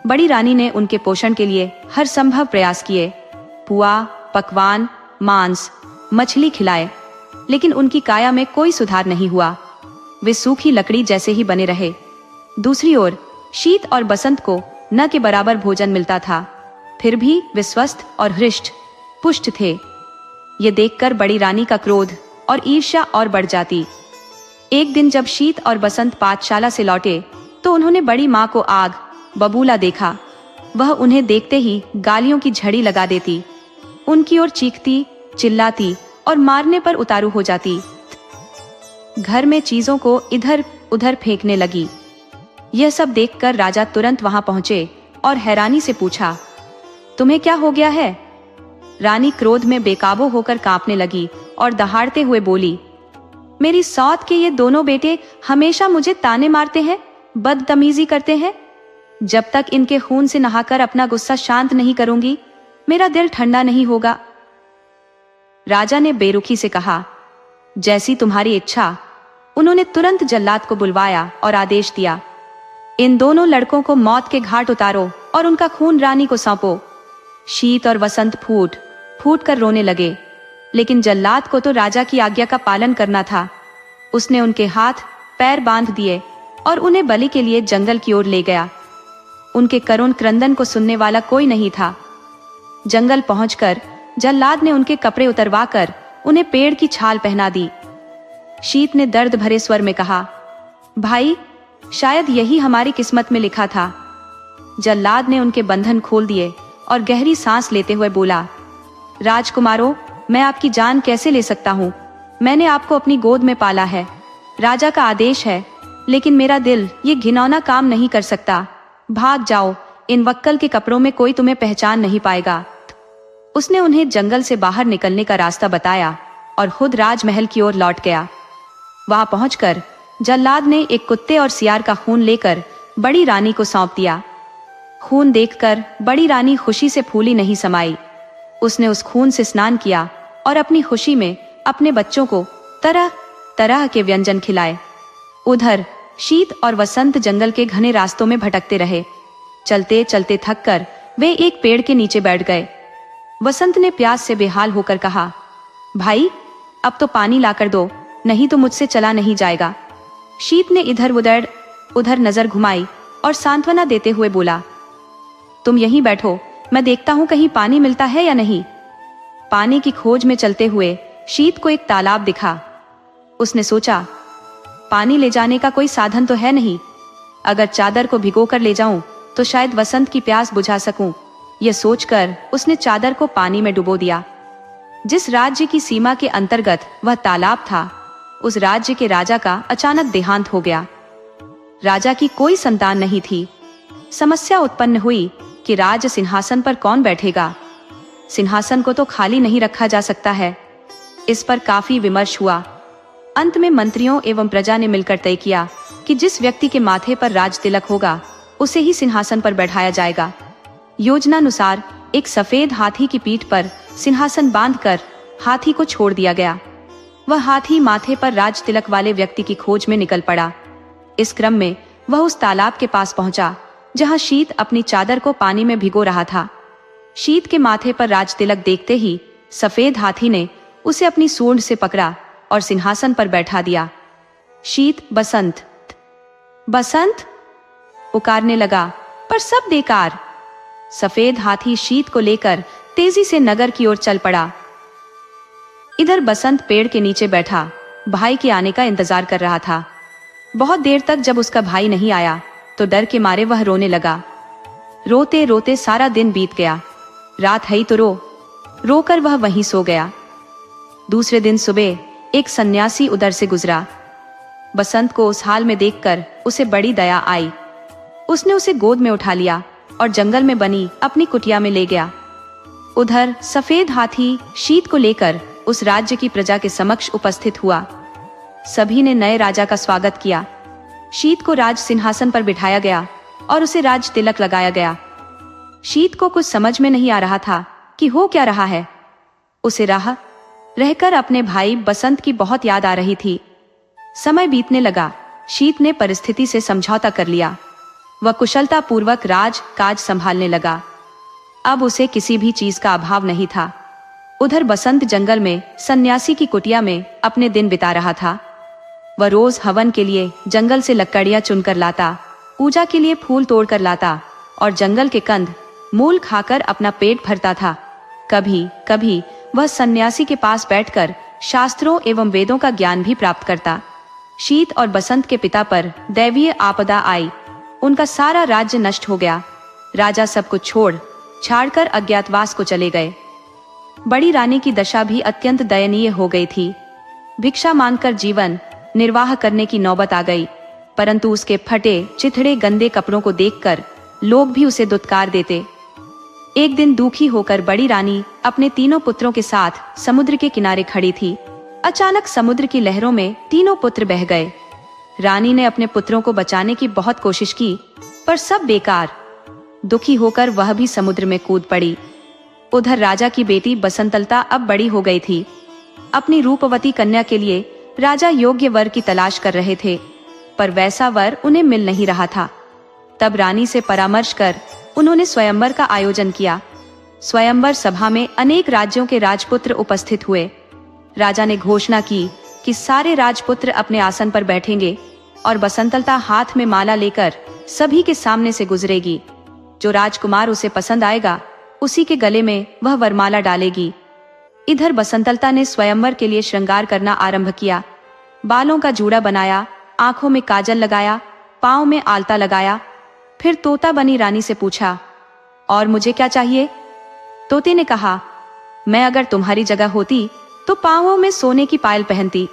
बड़ी रानी ने उनके पोषण के लिए हर संभव प्रयास किए। पुआ, पकवान, मांस, मछली खिलाए, लेकिन उनकी काया में कोई सुधार नहीं हुआ। वे सूखी लकड़ी जैसे ही बने रहे। दूसरी ओर शीत और बसंत को न के बराबर भोजन मिलता था, फिर भी वे स्वस्थ और हृष्ट पुष्ट थे। ये देखकर बड़ी रानी का क्रोध और ईर्ष्या और बढ़ जाती। एक दिन जब शीत और बसंत पाठशाला से लौटे तो उन्होंने बड़ी माँ को आग बबूला देखा। वह उन्हें देखते ही गालियों की झड़ी लगा देती, उनकी ओर चीखती, चिल्लाती और मारने पर उतारू हो जाती। घर में चीजों को इधर उधर फेंकने लगी। यह सब देखकर राजा तुरंत वहां पहुंचे और हैरानी से पूछा, तुम्हें क्या हो गया है? रानी क्रोध में बेकाबू होकर कांपने लगी और दहाड़ते हुए बोली, मेरी सौत के ये दोनों बेटे हमेशा मुझे ताने मारते हैं, बदतमीजी करते हैं। जब तक इनके खून से नहाकर अपना गुस्सा शांत नहीं करूंगी, मेरा दिल ठंडा नहीं होगा। राजा ने बेरुखी से कहा, जैसी तुम्हारी इच्छा। उन्होंने तुरंत जल्लाद को बुलवाया और आदेश दिया, इन दोनों लड़कों को मौत के घाट उतारो और उनका खून रानी को सौंपो। शीत और वसंत फूट फूट कर रोने लगे, लेकिन जल्लाद को तो राजा की आज्ञा का पालन करना था। उसने उनके हाथ पैर बांध दिए और उन्हें बलि के लिए जंगल की ओर ले गया। उनके करुण क्रंदन को सुनने वाला कोई नहीं था। जंगल पहुंचकर जल्लाद ने उनके कपड़े उतरवाकर उन्हें पेड़ की छाल पहना दी। शीत ने दर्द भरे स्वर में कहा, भाई, शायद यही हमारी किस्मत में लिखा था। जल्लाद ने उनके बंधन खोल दिए और गहरी सांस लेते हुए बोला, राजकुमारों, मैं आपकी जान कैसे ले सकता हूँ? मैंने आपको अपनी गोद में पाला है। राजा का आदेश है, लेकिन मेरा दिल ये घिनौना काम नहीं कर सकता। भाग जाओ, इन वक्कल के कपड़ों में कोई तुम्हें पहचान नहीं पाएगा। उसने उन्हें जंगल से बाहर निकलने का रास्ता बताया और खुद राजमहल की ओर लौट गया। वहां पहुंचकर जल्लाद ने एक कुत्ते और सियार का खून लेकर बड़ी रानी को सौंप दिया। खून देखकर बड़ी रानी खुशी से फूली नहीं समाई। उसने उस खून से स्नान किया और अपनी खुशी में अपने बच्चों को तरह तरह के व्यंजन खिलाए। उधर शीत और वसंत जंगल के घने रास्तों में भटकते रहे। चलते चलते थककर वे एक पेड़ के नीचे बैठ गए। वसंत ने प्यास से बेहाल होकर कहा, भाई, अब तो पानी लाकर दो, नहीं तो मुझसे चला नहीं जाएगा। शीत ने इधर उधर नजर घुमाई और सांत्वना देते हुए बोला, तुम यहीं बैठो, मैं देखता हूं कहीं पानी मिलता है या नहीं। पानी की खोज में चलते हुए शीत को एक तालाब दिखा। उसने सोचा, पानी ले जाने का कोई साधन तो है नहीं। अगर चादर को भिगोकर ले जाऊं तो शायद वसंत की प्यास बुझा सकूं। यह सोचकर उसने चादर को पानी में डुबो दिया। जिस राज्य की सीमा के अंतर्गत वह तालाब था, उस राज्य के राजा का अचानक देहांत हो गया। राजा की कोई संतान नहीं थी। समस्या उत्पन्न हुई कि राज सिंहासन पर कौन बैठेगा। सिंहासन को तो खाली नहीं रखा जा सकता है। इस पर काफी विमर्श हुआ। अंत में मंत्रियों एवं प्रजा ने मिलकर तय किया कि जिस व्यक्ति के माथे पर राज तिलक होगा उसे ही सिंहासन पर बैठाया जाएगा। योजनानुसार एक सफेद हाथी की पीठ पर सिंहासन बांधकर हाथी को छोड़ दिया गया। वह हाथी माथे पर राज तिलक वाले व्यक्ति की खोज में निकल पड़ा। इस क्रम में वह उस तालाब के पास पहुंचा जहां शीत अपनी चादर को पानी में भिगो रहा था। शीत के माथे पर राज तिलक देखते ही सफेद हाथी ने उसे अपनी सूंड से पकड़ा और सिंहासन पर बैठा दिया। शीत बसंत बसंत पुकारने लगा, पर सब बेकार। सफेद हाथी शीत को लेकर तेजी से नगर की ओर चल पड़ा। इधर बसंत पेड़ के नीचे बैठा भाई के आने का इंतजार कर रहा था। बहुत देर तक जब उसका भाई नहीं आया तो डर के मारे वह रोने लगा। रोते रोते सारा दिन बीत गया। रात है तो रोकर वह वहीं सो गया। दूसरे दिन सुबह एक सन्यासी उधर से गुजरा। बसंत को उस हाल में देखकर उसे बड़ी दया आई। उसने उसे गोद में उठा लिया और जंगल में बनी अपनी कुटिया में ले गया। उधर सफेद हाथी शीत को लेकर उस राज्य की प्रजा के समक्ष उपस्थित हुआ। सभी ने नए राजा का स्वागत किया। शीत को राज सिंहासन पर बिठाया गया और उसे राज तिलक लगाया गया। शीत को कुछ समझ में नहीं आ रहा था कि हो क्या रहा है। उसे राह रहकर अपने भाई बसंत की बहुत याद आ रही थी। समय बीतने लगा। शीत ने परिस्थिति से समझौता कर लिया। वह कुशलता पूर्वक राज काज संभालने लगा। अब उसे किसी भी चीज का अभाव नहीं था। उधर बसंत जंगल में सन्यासी की कुटिया में अपने दिन बिता रहा था। वह रोज हवन के लिए जंगल से लकड़ियां चुनकर लाता, पूजा के लिए फूल तोड़कर लाता और जंगल के कंद मूल खाकर अपना पेट भरता था। कभी कभी वह सन्यासी के पास बैठकर शास्त्रों एवं वेदों का ज्ञान भी प्राप्त करता। शीत और बसंत के पिता पर दैवीय आपदा आई। उनका सारा राज्य नष्ट हो गया। राजा सब कुछ छोड़ छाड़कर अज्ञातवास को चले गए। बड़ी रानी की दशा भी अत्यंत दयनीय हो गई थी। भिक्षा मांगकर जीवन निर्वाह करने की नौबत आ गई, परंतु उसके फटे चिथड़े गंदे कपड़ों को देखकर लोग भी उसे दुत्कार देते। एक दिन दुखी होकर बड़ी रानी अपने तीनों पुत्रों के साथ समुद्र के किनारे खड़ी थी। अचानक समुद्र की लहरों में तीनों पुत्र बह गए। रानी ने अपने पुत्रों को बचाने की बहुत कोशिश की, पर सब बेकार। दुखी होकर वह भी समुद्र में कूद पड़ी। उधर राजा की बेटी बसंतलता अब बड़ी हो गई थी। अपनी रूपवती कन्या के लिए राजा योग्य वर की तलाश कर रहे थे, पर वैसा वर उन्हें मिल नहीं रहा था। तब रानी से परामर्श कर उन्होंने स्वयंवर का आयोजन किया। स्वयंवर सभा में अनेक राज्यों के राजपुत्र उपस्थित हुए। राजा ने घोषणा की कि सारे राजपुत्र अपने आसन पर बैठेंगे और बसंतलता हाथ में माला लेकर सभी के सामने से गुजरेगी। जो राजकुमार उसे पसंद आएगा उसी के गले में वह वरमाला डालेगी। इधर बसंतलता ने स्वयंवर के लिए श्रृंगार करना आरंभ किया। बालों का जूड़ा बनाया, आंखों में काजल लगाया, पांव में आलता लगाया। फिर तोता बनी रानी से पूछा, और मुझे क्या चाहिए? तोते ने कहा, मैं अगर तुम्हारी जगह होती तो पांवों में सोने की पायल पहनती।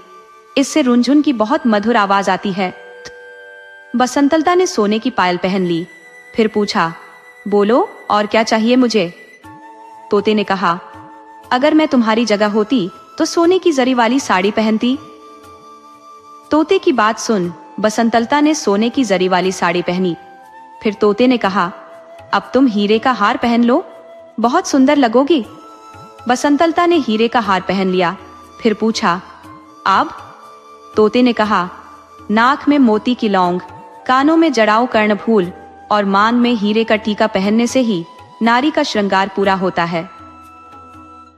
इससे रुनझुन की बहुत मधुर आवाज आती है। बसंतलता ने सोने की पायल पहन ली। फिर पूछा, बोलो और क्या चाहिए मुझे? तोते ने कहा, अगर मैं तुम्हारी जगह होती तो सोने की जरी वाली साड़ी पहनती। तोते की बात सुन बसंतलता ने सोने की जरी वाली साड़ी पहनी। फिर तोते ने कहा, अब तुम हीरे का हार पहन लो, बहुत सुंदर लगोगी। बसंतलता ने हीरे का हार पहन लिया। फिर पूछा, अब? तोते ने कहा, नाक में मोती की लौंग, कानों में जड़ाऊ कर्णफूल और मान में हीरे का टीका पहनने से ही नारी का श्रृंगार पूरा होता है।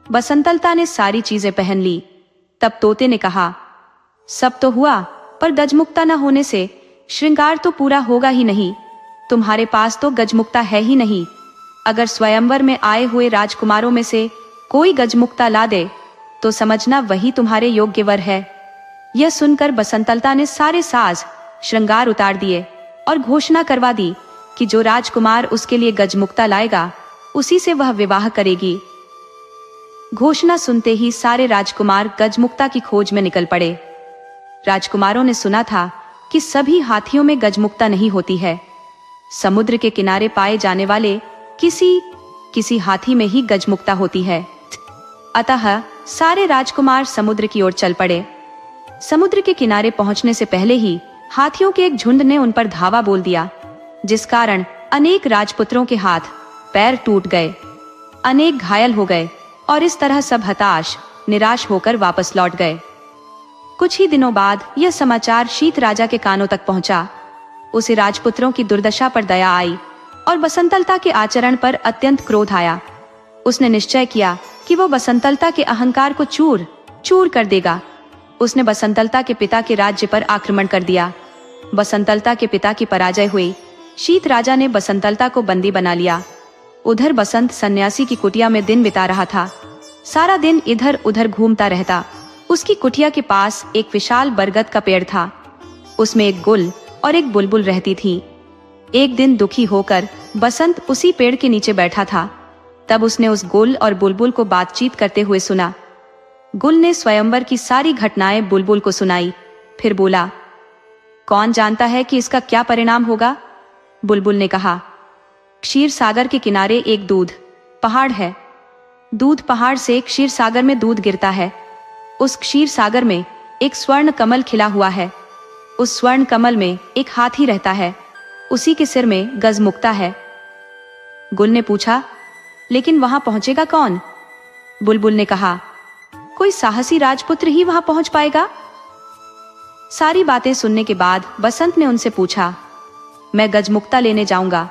बसंतलता ने सारी चीजें पहन ली। तब तोते ने कहा, सब तो हुआ, पर गजमुक्ता न होने से श्रृंगार तो पूरा होगा ही नहीं। तुम्हारे पास तो गजमुक्ता है ही नहीं। अगर स्वयंवर में आए हुए राजकुमारों में से कोई गजमुक्ता ला दे तो समझना वही तुम्हारे योग्य वर है। यह सुनकर बसंतलता ने सारे साज श्रृंगार उतार दिए और घोषणा करवा दी कि जो राजकुमार उसके लिए गजमुक्ता लाएगा उसी से वह विवाह करेगी। घोषणा सुनते ही सारे राजकुमार गजमुक्ता की खोज में निकल पड़े। राजकुमारों ने सुना था कि सभी हाथियों में गजमुक्ता नहीं होती है। समुद्र के किनारे पाए जाने वाले किसी हाथी में ही गजमुक्ता होती है। अतः सारे राजकुमार समुद्र की ओर चल पड़े। समुद्र के किनारे पहुंचने से पहले ही हाथियों के एक झुंड ने उन पर धावा बोल दिया, जिस कारण अनेक राजपुत्रों के हाथ पैर टूट गए, अनेक घायल हो गए और इस तरह सब हताश निराश होकर वापस लौट गए। कुछ ही दिनों बाद यह समाचार शीत राजा के कानों तक पहुंचा। उसे राजपुत्रों की दुर्दशा पर दया आई और बसंतलता के आचरण पर अत्यंत क्रोध आया। उसने निश्चय किया कि वो बसंतलता के अहंकार को चूर चूर कर देगा। उसने बसंतलता के पिता के राज्य पर आक्रमण कर दिया। बसंतलता के पिता की पराजय हुई। शीत राजा ने बसंतलता को बंदी बना लिया। उधर बसंत सन्यासी की कुटिया में दिन बिता रहा था। सारा दिन इधर उधर घूमता रहता। उसकी कुटिया के पास एक विशाल बरगद का पेड़ था। उसमें एक गुल और एक बुलबुल रहती थी। एक दिन दुखी होकर बसंत उसी पेड़ के नीचे बैठा था। तब उसने उस गुल और बुलबुल को बातचीत करते हुए सुना। गुल ने स्वयंवर की सारी घटनाएं बुलबुल को सुनाई, फिर बोला, कौन जानता है कि इसका क्या परिणाम होगा? बुलबुल ने कहा, क्षीर सागर के किनारे एक दूध पहाड़ है। दूध पहाड़ से क्षीर सागर में दूध गिरता है। उस क्षीर सागर में एक स्वर्ण कमल खिला हुआ है। उस स्वर्ण कमल में एक हाथी रहता है। उसी के सिर में गजमुक्ता है। गुल ने पूछा, लेकिन वहां पहुंचेगा कौन? बुलबुल ने कहा, कोई साहसी राजपुत्र ही वहां पहुंच पाएगा। सारी बातें सुनने के बाद बसंत ने उनसे पूछा, मैं गजमुक्ता लेने जाऊंगा,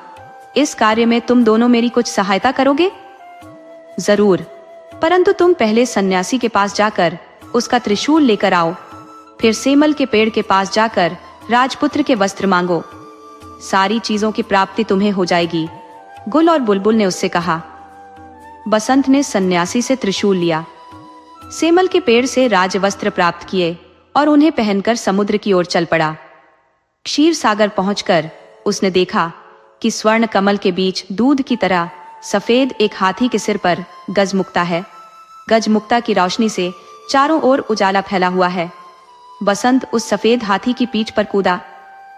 इस कार्य में तुम दोनों मेरी कुछ सहायता करोगे? जरूर, परंतु तुम पहले सन्यासी के पास जाकर उसका त्रिशूल लेकर आओ, फिर सेमल के पेड़ के पास जाकर राजपुत्र के वस्त्र मांगो। सारी चीजों की प्राप्ति तुम्हें हो जाएगी। गुल और बुलबुल ने उससे कहा। बसंत ने सन्यासी से त्रिशूल लिया, सेमल के पेड़ से राजवस्त्र प्राप्त किए और उन्हें पहनकर समुद्र की ओर चल पड़ा। क्षीर सागर पहुंचकर उसने देखा कि स्वर्ण कमल के बीच दूध की तरह सफेद एक हाथी के सिर पर गजमुक्ता है। गजमुक्ता की रोशनी से चारों ओर उजाला फैला हुआ है। बसंत उस सफेद हाथी की पीठ पर कूदा।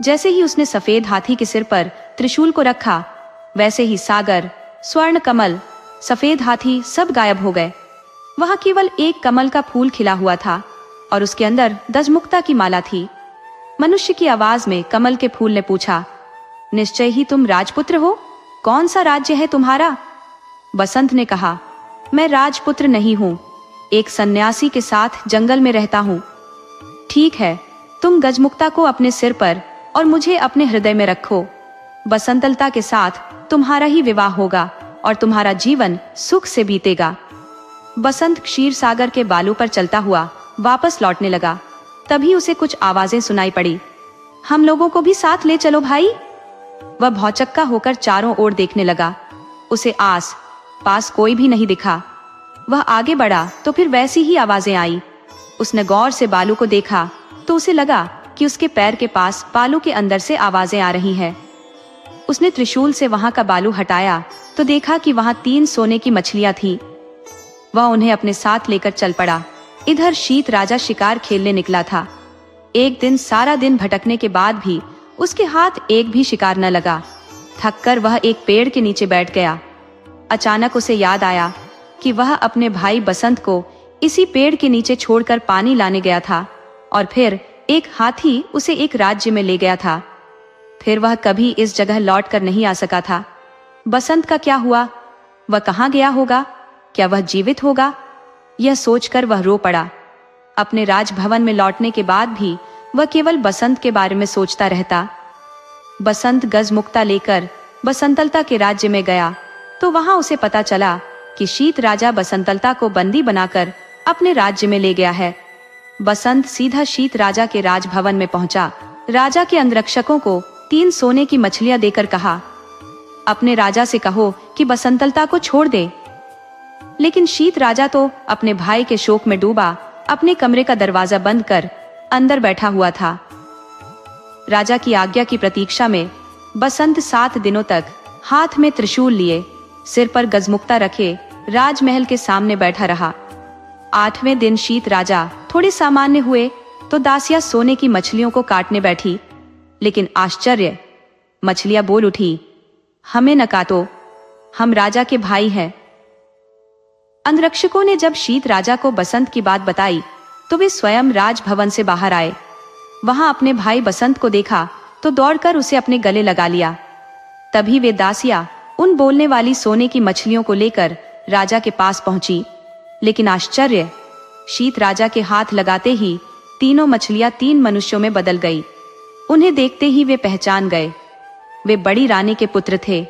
जैसे ही उसने सफेद हाथी के सिर पर त्रिशूल को रखा, वैसे ही सागर, स्वर्ण कमल, सफेद हाथी सब गायब हो गए। वहां केवल एक कमल का फूल खिला हुआ था और उसके अंदर गजमुक्ता की माला थी। मनुष्य की आवाज में कमल के फूल ने पूछा, निश्चय ही तुम राजपुत्र हो? कौन सा राज्य है तुम्हारा? बसंत ने कहा, मैं राजपुत्र नहीं हूं, एक सन्यासी के साथ जंगल में रहता हूं। ठीक है, तुम गजमुक्ता को अपने सिर पर और मुझे अपने हृदय में रखो। बसंतलता के साथ तुम्हारा ही विवाह होगा और तुम्हारा जीवन सुख से बीतेगा। बसंत क्षीर सागर के बालू पर चलता हुआ वापस लौटने लगा। तभी उसे कुछ आवाजें सुनाई पड़ी। हम लोगों को भी साथ ले चलो भाई। वह भौचक्का होकर चारों ओर देखने लगा। उसे आस पास कोई भी नहीं दिखा। वह आगे बढ़ा तो फिर वैसी ही आवाजें आई। उसने गौर से बालू को देखा तो उसे लगा कि उसके पैर के पास बालू के अंदर से आवाजें आ रही हैं। उसने त्रिशूल से वहां का बालू हटाया तो देखा कि वहां 3 सोने की मछलियां थीं। वह उन्हें अपने साथ लेकर चल पड़ा। इधर शीत राजा शिकार खेलने निकला था। एक दिन सारा दिन भटकने के बाद भी उसके हाथ एक भी शिकार न लगा। थककर वह एक पेड़ के नीचे बैठ गया। अचानक उसे याद आया कि वह अपने भाई बसंत को इसी पेड़ के नीचे छोड़कर पानी लाने गया था और फिर एक हाथी उसे एक राज्य में ले गया था। फिर वह कभी इस जगह लौट कर नहीं आ सका था। बसंत का क्या हुआ? वह कहाँ गया होगा? क्या वह जीवित होगा? यह सोचकर वह रो पड़ा। अपने राजभवन में लौटने के बाद भी वह केवल बसंत के बारे में सोचता रहता। बसंत गजमुक्ता लेकर बसंतलता के राज्य में गया तो वहां उसे पता चला कि शीत राजा बसंतलता को बंदी बनाकर अपने राज्य में ले गया है। बसंत सीधा शीत राजा के राजभवन में पहुंचा। राजा के अंगरक्षकों को 3 सोने की मछलियां देकर कहा, अपने राजा से कहो कि बसंतलता को छोड़ दे। लेकिन शीत राजा तो अपने भाई के शोक में डूबा अपने कमरे का दरवाजा बंद कर अंदर बैठा हुआ था। राजा की आज्ञा की प्रतीक्षा में बसंत 7 दिनों तक हाथ में त्रिशूल लिए, सिर पर गजमुक्ता रखे राजमहल के सामने बैठा रहा। 8वें दिन शीत राजा थोड़े सामान्य हुए तो दासियां सोने की मछलियों को काटने बैठी। लेकिन आश्चर्य, मछलियां बोल उठी, हमें न काटो, हम राजा के भाई हैं। अंगरक्षकों ने जब शीत राजा को बसंत की बात बताई तो वे स्वयं राजभवन से बाहर आए। वहां अपने भाई बसंत को देखा तो दौड़कर उसे अपने गले लगा लिया। तभी वे दासियां उन बोलने वाली सोने की मछलियों को लेकर राजा के पास पहुंची। लेकिन आश्चर्य, शीत राजा के हाथ लगाते ही तीनों मछलियां 3 मनुष्यों में बदल गई। उन्हें देखते ही वे पहचान गए। वे बड़ी रानी के पुत्र थे,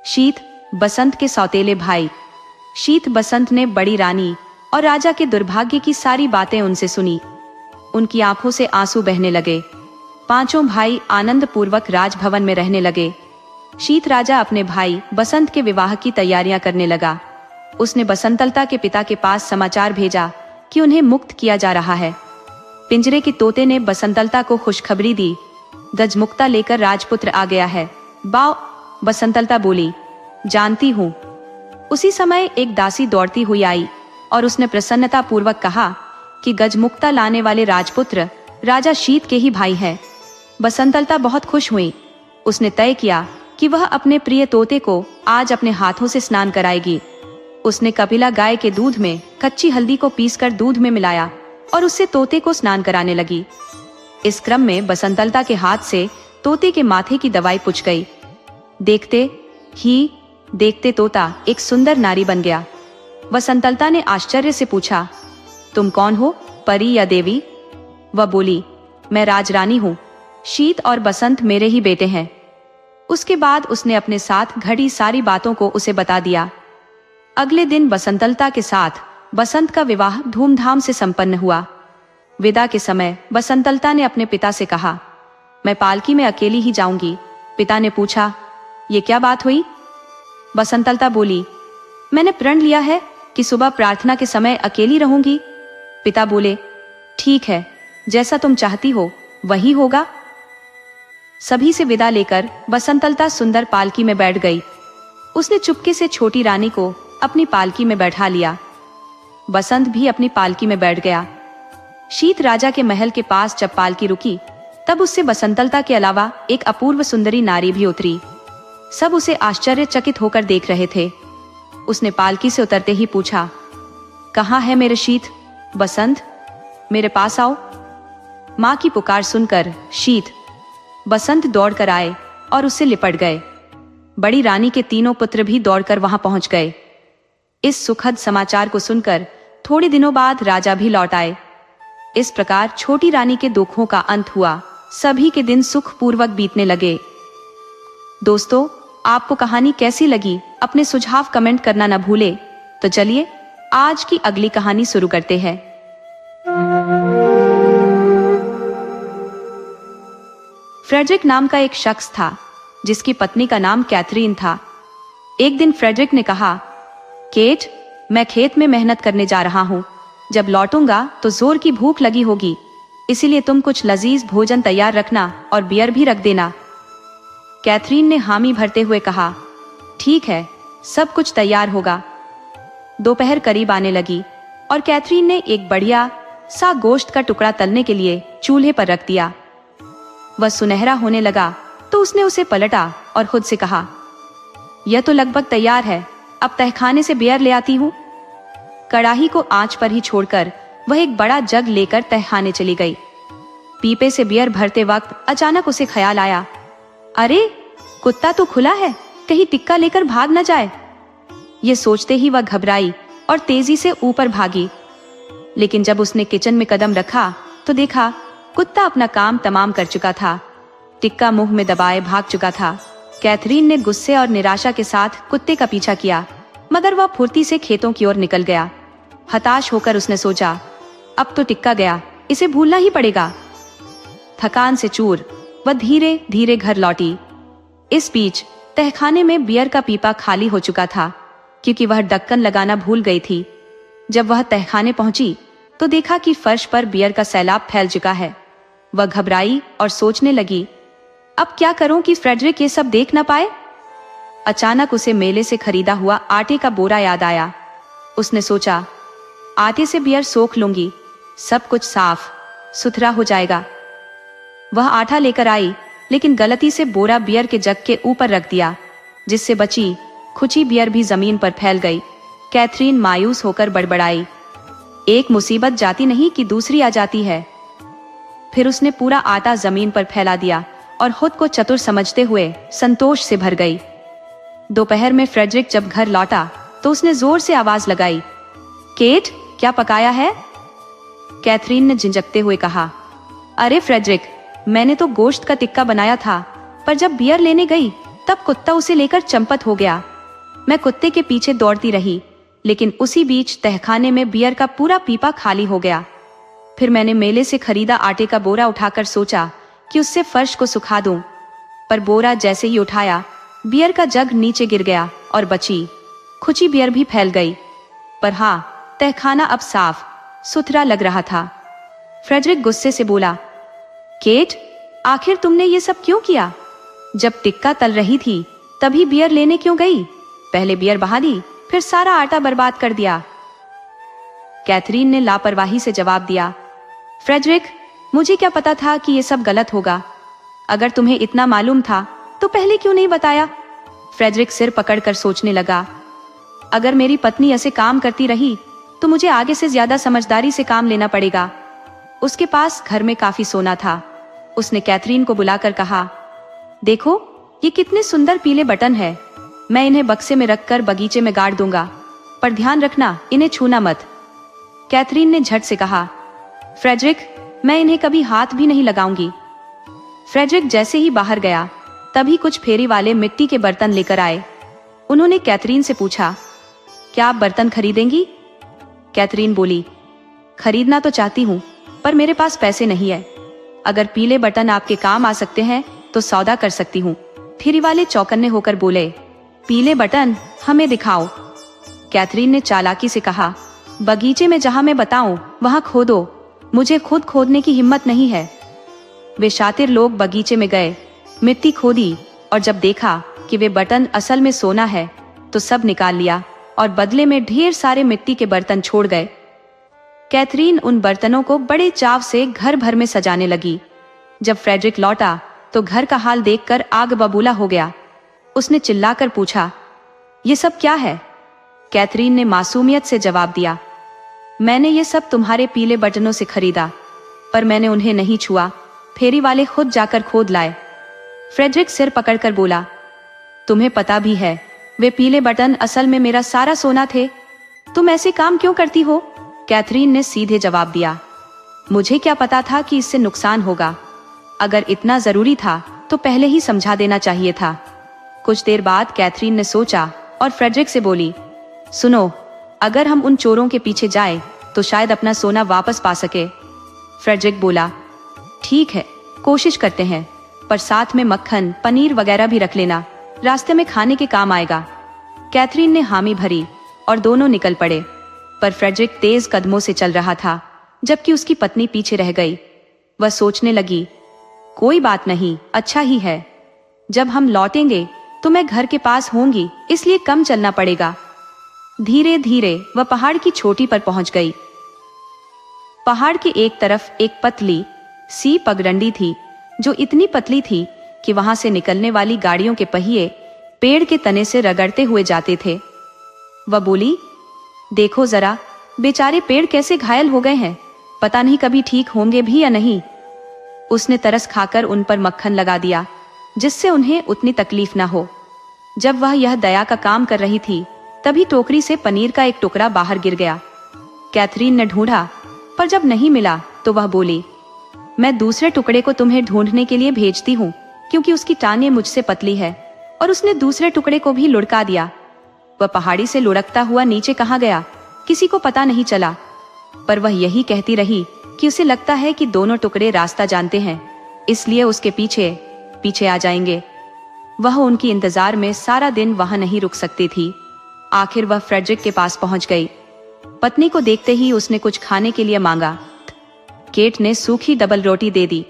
शीत बसंत के सौतेले भाई। शीत बसंत ने बड़ी रानी और राजा के दुर्भाग्य की सारी बातें उनसे सुनी। उनकी आंखों से आंसू बहने लगे। 5 भाई आनंद पूर्वक राजभवन में रहने लगे। शीत राजा अपने भाई बसंत के विवाह की तैयारियां करने लगा। उसने बसंतलता के पिता के पास समाचार भेजा कि उन्हें मुक्त किया जा रहा है। पिंजरे के तोते ने बसंतलता को खुशखबरी दी, गजमुक्ता लेकर राजपुत्र आ गया है। बाव, बसंतलता बोली, जानती हूँ। उसी समय एक दासी दौड़ती हुई आई और उसने प्रसन्नता पूर्वक कहा कि गजमुक्ता लाने वाले राजपुत्र राजा शीत के ही भाई है। बसंतलता बहुत खुश हुई। उसने तय किया कि वह अपने प्रिय तोते को आज अपने हाथों से स्नान कराएगी। उसने कपिला गाय के दूध में कच्ची हल्दी को पीसकर दूध में मिलाया और उससे तोते को स्नान कराने लगी। इस क्रम में बसंतलता के हाथ से तोते के माथे की दवाई पुछ गई। देखते तोता एक सुंदर नारी बन गया। बसंतलता ने आश्चर्य से पूछा, तुम कौन हो, परी या देवी? वह बोली, मैं राजरानी हूँ। शीत और बसंत मेरे ही बेटे हैं। उसके बाद उसने अपने साथ घड़ी सारी बातों को उसे बता दिया। अगले दिन बसंतलता के साथ बसंत का विवाह धूमधाम से संपन्न हुआ। विदा के समय बसंतलता ने अपने पिता से कहा, मैं पालकी में अकेली ही जाऊंगी। पिता ने पूछा, ये क्या बात हुई? बसंतलता बोली, मैंने प्रण लिया है कि सुबह प्रार्थना के समय अकेली रहूंगी। पिता बोले, ठीक है, जैसा तुम चाहती हो वही होगा। सभी से विदा लेकर बसंतलता सुंदर पालकी में बैठ गई। उसने चुपके से छोटी रानी को अपनी पालकी में बैठा लिया। बसंत भी अपनी पालकी में बैठ गया। शीत राजा के महल के पास जब पालकी रुकी, तब उससे बसंतलता के अलावा एक अपूर्व सुंदरी नारी भी उतरी। सब उसे आश्चर्यचकित होकर देख रहे थे। उसने पालकी से उतरते ही पूछा, कहाँ है मेरे शीत? बसंत, मेरे पास आओ। माँ की पुकार सुनकर शीत, बसंत दौड़कर आए और उससे लिपट गए। बड़ी रानी के तीनों पुत्र भी दौड़कर वहां पहुंच गए। इस सुखद समाचार को सुनकर थोड़े दिनों बाद राजा भी लौट आए। इस प्रकार छोटी रानी के दुखों का अंत हुआ। सभी के दिन सुखपूर्वक बीतने लगे। दोस्तों, आपको कहानी कैसी लगी? अपने सुझाव कमेंट करना न भूले। तो चलिए आज की अगली कहानी शुरू करते हैं। फ्रेडरिक नाम का एक शख्स था जिसकी पत्नी का नाम कैथरीन था। एक दिन फ्रेडरिक ने कहा, केट, मैं खेत में मेहनत करने जा रहा हूँ। जब लौटूंगा तो जोर की भूख लगी होगी, इसीलिए तुम कुछ लजीज भोजन तैयार रखना और बियर भी रख देना। कैथरीन ने हामी भरते हुए कहा, ठीक है, सब कुछ तैयार होगा। दोपहर करीब आने लगी और कैथरीन ने एक बढ़िया सा गोश्त का टुकड़ा तलने के लिए चूल्हे पर रख दिया। वह सुनहरा होने लगा तो उसने उसे पलटा और खुद से कहा, यह तो लगभग तैयार है, अब तहखाने से बियर ले आती हूँ। कड़ाही को आंच पर ही छोड़कर वह एक बड़ा जग लेकर तहखाने चली गई। पीपे से बियर भरते वक्त अचानक उसे ख्याल आया, अरे कुत्ता तो खुला है, कहीं टिक्का लेकर भाग न जाए। ये सोचते ही वह घबराई और तेजी से ऊपर भागी। लेकिन जब उसने किचन में कदम रखा तो देखा कुत्ता अपना काम तमाम कर चुका था। टिक्का मुंह में दबाए भाग चुका था। कैथरीन ने गुस्से और निराशा के साथ कुत्ते का पीछा किया, मगर वह फुर्ती से खेतों की ओर निकल गया। हताश होकर उसने सोचा, अब तो टिक्का गया, इसे भूलना ही पड़ेगा। थकान से चूर वह धीरे धीरे घर लौटी। इस बीच तहखाने में बियर का पीपा खाली हो चुका था, क्योंकि वह ढक्कन लगाना भूल गई थी। जब वह तहखाने पहुंची तो देखा कि फर्श पर बियर का सैलाब फैल चुका है। वह घबराई और सोचने लगी, अब क्या करूं कि फ्रेडरिक ये सब देख न पाए। अचानक उसे मेले से खरीदा हुआ आटे का बोरा याद आया। उसने सोचा, आटे से बियर सोख लूंगी, सब कुछ साफ सुथरा हो जाएगा। वह आटा लेकर आई, लेकिन गलती से बोरा बियर के जग के ऊपर रख दिया, जिससे बची खुची बियर भी जमीन पर फैल गई। कैथरीन मायूस होकर बड़बड़ाई, एक मुसीबत जाती नहीं कि दूसरी आ जाती है। फिर उसने पूरा आटा जमीन पर फैला दिया और खुद को चतुर समझते हुए संतोष से भर गई। दोपहर में फ्रेडरिक जब घर लौटा तो उसने जोर से आवाज लगाई, केट, क्या पकाया है? कैथरीन ने झिंझकते हुए कहा, अरे फ्रेडरिक, मैंने तो गोश्त का टिक्का बनाया था, पर जब बियर लेने गई तब कुत्ता उसे लेकर चंपत हो गया। मैं कुत्ते के पीछे दौड़ती रही, लेकिन उसी बीच तहखाने में बियर का पूरा पीपा खाली हो गया। फिर मैंने मेले से खरीदा आटे का बोरा उठाकर सोचा कि उससे फर्श को सुखा दूं, पर बोरा जैसे ही उठाया बियर का जग नीचे गिर गया और बची खुची बियर भी फैल गई। पर हाँ, तहखाना अब साफ सुथरा लग रहा था। फ्रेडरिक गुस्से से बोला, केट, आखिर तुमने ये सब क्यों किया? जब टिक्का तल रही थी तभी बियर लेने क्यों गई? पहले बियर बहा दी, फिर सारा आटा बर्बाद कर दिया। कैथरीन ने लापरवाही से जवाब दिया, फ्रेडरिक, मुझे क्या पता था कि ये सब गलत होगा। अगर तुम्हें इतना मालूम था तो पहले क्यों नहीं बताया? फ्रेडरिक सिर पकड़कर सोचने लगा। अगर मेरी पत्नी ऐसे काम करती रही तो मुझे आगे से ज्यादा समझदारी से काम लेना पड़ेगा। उसके पास घर में काफी सोना था। उसने कैथरीन को बुलाकर कहा, देखो ये कितने सुंदर पीले बटन है। मैं इन्हें बक्से में रखकर बगीचे में गाड़ दूंगा, पर ध्यान रखना इन्हें छूना मत। कैथरीन ने झट से कहा, फ्रेडरिक, मैं इन्हें कभी हाथ भी नहीं लगाऊंगी। फ्रेडरिक जैसे ही बाहर गया तभी कुछ फेरी वाले मिट्टी के बर्तन लेकर आए। उन्होंने कैथरीन से पूछा, क्या आप बर्तन खरीदेंगी? कैथरीन बोली, खरीदना तो चाहती हूँ, पर मेरे पास पैसे नहीं है। अगर पीले बटन आपके काम आ सकते हैं तो सौदा कर सकती हूँ। फेरी वाले चौकन्ने होकर बोले, पीले बटन हमें दिखाओ। कैथरीन ने चालाकी से कहा, बगीचे में जहां मैं बताऊं वहां खोदो, मुझे खुद खोदने की हिम्मत नहीं है। वे शातिर लोग बगीचे में गए, मिट्टी खोदी और जब देखा कि वे बटन असल में सोना है तो सब निकाल लिया और बदले में ढेर सारे मिट्टी के बर्तन छोड़ गए। कैथरीन उन बर्तनों को बड़े चाव से घर भर में सजाने लगी। जब फ्रेडरिक लौटा तो घर का हाल देखकर आग बबूला हो गया। उसने चिल्लाकर पूछा, ये सब क्या है? कैथरीन ने मासूमियत से जवाब दिया, मैंने ये सब तुम्हारे पीले बटनों से खरीदा, पर मैंने उन्हें नहीं छुआ। फेरी वाले खुद जाकर खोद लाए। फ्रेडरिक सिर पकड़कर बोला, तुम्हें पता भी है वे पीले बटन असल में मेरा सारा सोना थे। तुम ऐसे काम क्यों करती हो? कैथरीन ने सीधे जवाब दिया, मुझे क्या पता था कि इससे नुकसान होगा। अगर इतना जरूरी था तो पहले ही समझा देना चाहिए था। कुछ देर बाद कैथरीन ने सोचा और फ्रेडरिक से बोली, सुनो, अगर हम उन चोरों के पीछे जाए तो शायद अपना सोना वापस पा सके। फ्रेडरिक बोला, ठीक है, कोशिश करते हैं, पर साथ में मक्खन, पनीर वगैरह भी रख लेना, रास्ते में खाने के काम आएगा। कैथरीन ने हामी भरी और दोनों निकल पड़े, पर फ्रेडरिक तेज कदमों से चल रहा था, जबकि उसकी पत्नी पीछे रह गई। वह सोचने लगी, कोई बात नहीं, अच्छा ही है। जब हम लौटेंगे तो मैं घर के पास होंगी, इसलिए कम चलना पड़ेगा। धीरे धीरे वह पहाड़ की चोटी पर पहुंच गई। पहाड़ के एक तरफ एक पतली सी पगडंडी थी, जो इतनी पतली थी कि वहां से निकलने वाली गाड़ियों के पहिए पेड़ के तने से रगड़ते हुए जाते थे। वह बोली, देखो जरा, बेचारे पेड़ कैसे घायल हो गए हैं, पता नहीं कभी ठीक होंगे भी या नहीं। उसने तरस खाकर उन पर मक्खन लगा दिया, जिससे उन्हें उतनी तकलीफ न हो। जब वह यह दया का काम कर रही थी तभी टोकरी से पनीर का एक टुकड़ा बाहर गिर गया। कैथरीन ने ढूंढा, पर जब नहीं मिला तो वह बोली, मैं दूसरे टुकड़े को तुम्हें ढूंढने के लिए भेजती हूँ, क्योंकि उसकी टांगें मुझसे पतली है। और उसने दूसरे टुकड़े को भी लुढ़का दिया। वह पहाड़ी से लुढ़कता हुआ नीचे कहाँ गया किसी को पता नहीं चला, पर वह यही कहती रही कि उसे लगता है कि दोनों टुकड़े रास्ता जानते हैं, इसलिए उसके पीछे पीछे आ जाएंगे। वह उनकी इंतजार में सारा दिन वहां नहीं रुक सकती थी। आखिर वह फ्रेडरिक के पास पहुंच गई। पत्नी को देखते ही उसने कुछ खाने के लिए मांगा। केट ने सूखी डबल रोटी दे दी।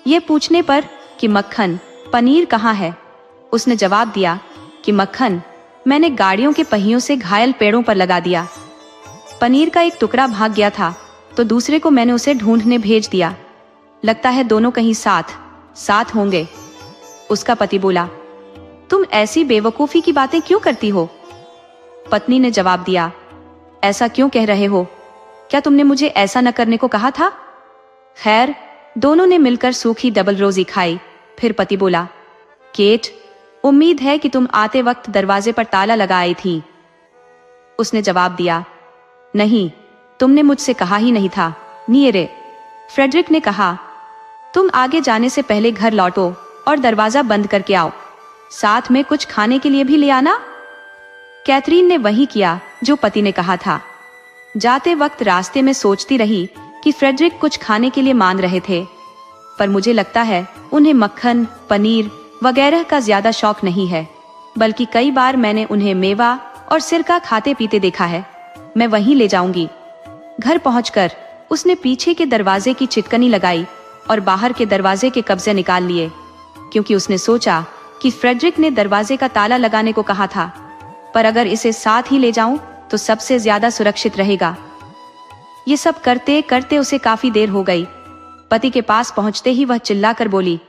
ये पूछने पर कि मक्खन, पनीर कहाँ है, उसने जवाब दिया कि मक्खन मैंने गाड़ियों के पहियों से घायल पेड़ों पर लगा दिया। पनीर का एक टुकड़ा भाग गया था तो दूसरे को मैंने उसे ढूंढने भेज दिया। लगता है दोनों कहीं साथ होंगे। उसका पति बोला, तुम ऐसी बेवकूफी की बातें क्यों करती हो? पत्नी ने जवाब दिया, ऐसा क्यों कह रहे हो? क्या तुमने मुझे ऐसा न करने को कहा था? खैर, दोनों ने मिलकर सूखी डबल रोटी खाई। फिर पति बोला, केट, उम्मीद है कि तुम आते वक्त दरवाजे पर ताला लगा आई थी। उसने जवाब दिया, नहीं, तुमने मुझसे कहा ही नहीं था। नियरे, फ्रेडरिक ने कहा, तुम आगे जाने से पहले घर लौटो और दरवाजा बंद करके आओ। साथ में कुछ खाने के लिए भी ले आना। कैथरीन ने वही किया जो पति ने कहा था। जाते वक्त रास्ते में सोचती रही कि फ्रेडरिक कुछ खाने के लिए मांग रहे थे, पर मुझे लगता है उन्हें मक्खन, पनीर वगैरह का ज्यादा शौक नहीं है, बल्कि कई बार मैंने उन्हें मेवा और सिरका खाते पीते देखा है। मैं वहीं ले जाऊंगी। घर पहुंचकर उसने पीछे के दरवाजे की चिटकनी लगाई और बाहर के दरवाजे के कब्जे निकाल लिए। क्योंकि उसने सोचा कि फ्रेडरिक ने दरवाजे का ताला लगाने को कहा था, पर अगर इसे साथ ही ले जाऊं तो सबसे ज्यादा सुरक्षित रहेगा। ये सब करते करते उसे काफी देर हो गई। पति के पास पहुंचते ही वह चिल्लाकर बोली,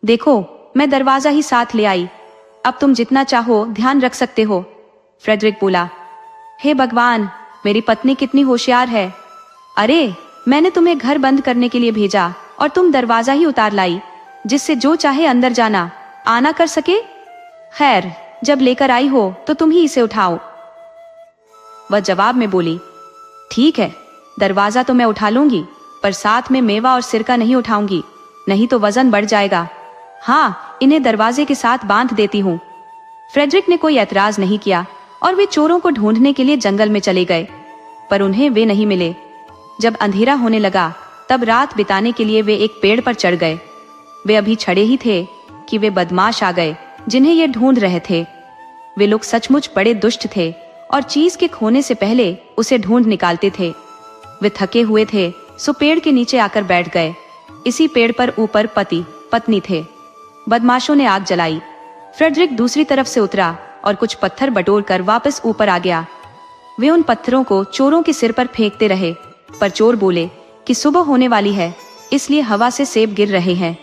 देखो मैं दरवाजा ही साथ ले आई, अब तुम जितना चाहो ध्यान रख सकते हो। फ्रेडरिक बोला, हे भगवान, मेरी पत्नी कितनी होशियार है। अरे मैंने तुम्हें घर बंद करने के लिए भेजा और तुम दरवाजा ही उतार लाई, जिससे जो चाहे अंदर जाना आना कर सके। खैर, जब लेकर आई हो तो तुम ही इसे उठाओ। वह जवाब में बोली, ठीक है, दरवाजा तो मैं उठा लूंगी, पर साथ में मेवा और सिरका नहीं उठाऊंगी, नहीं तो वजन बढ़ जाएगा। हाँ, इन्हें दरवाजे के साथ बांध देती हूँ। फ्रेडरिक ने कोई ऐतराज नहीं किया और वे चोरों को ढूंढने के लिए जंगल में चले गए, पर उन्हें वे नहीं मिले। जब अंधेरा होने लगा तब रात बिताने के लिए वे एक पेड़ पर चढ़ गए। वे अभी चढ़े ही थे कि वे बदमाश आ गए जिन्हें ये ढूंढ रहे थे। वे लोग सचमुच बड़े दुष्ट थे और चीज के खोने से पहले उसे ढूंढ निकालते थे। वे थके हुए थे सो पेड़ के नीचे आकर बैठ गए। इसी पेड़ पर ऊपर पति पत्नी थे। बदमाशों ने आग जलाई। फ्रेडरिक दूसरी तरफ से उतरा और कुछ पत्थर बटोर कर वापस ऊपर आ गया। वे उन पत्थरों को चोरों के सिर पर फेंकते रहे, पर चोर बोले कि सुबह होने वाली है, इसलिए हवा से सेब गिर रहे हैं।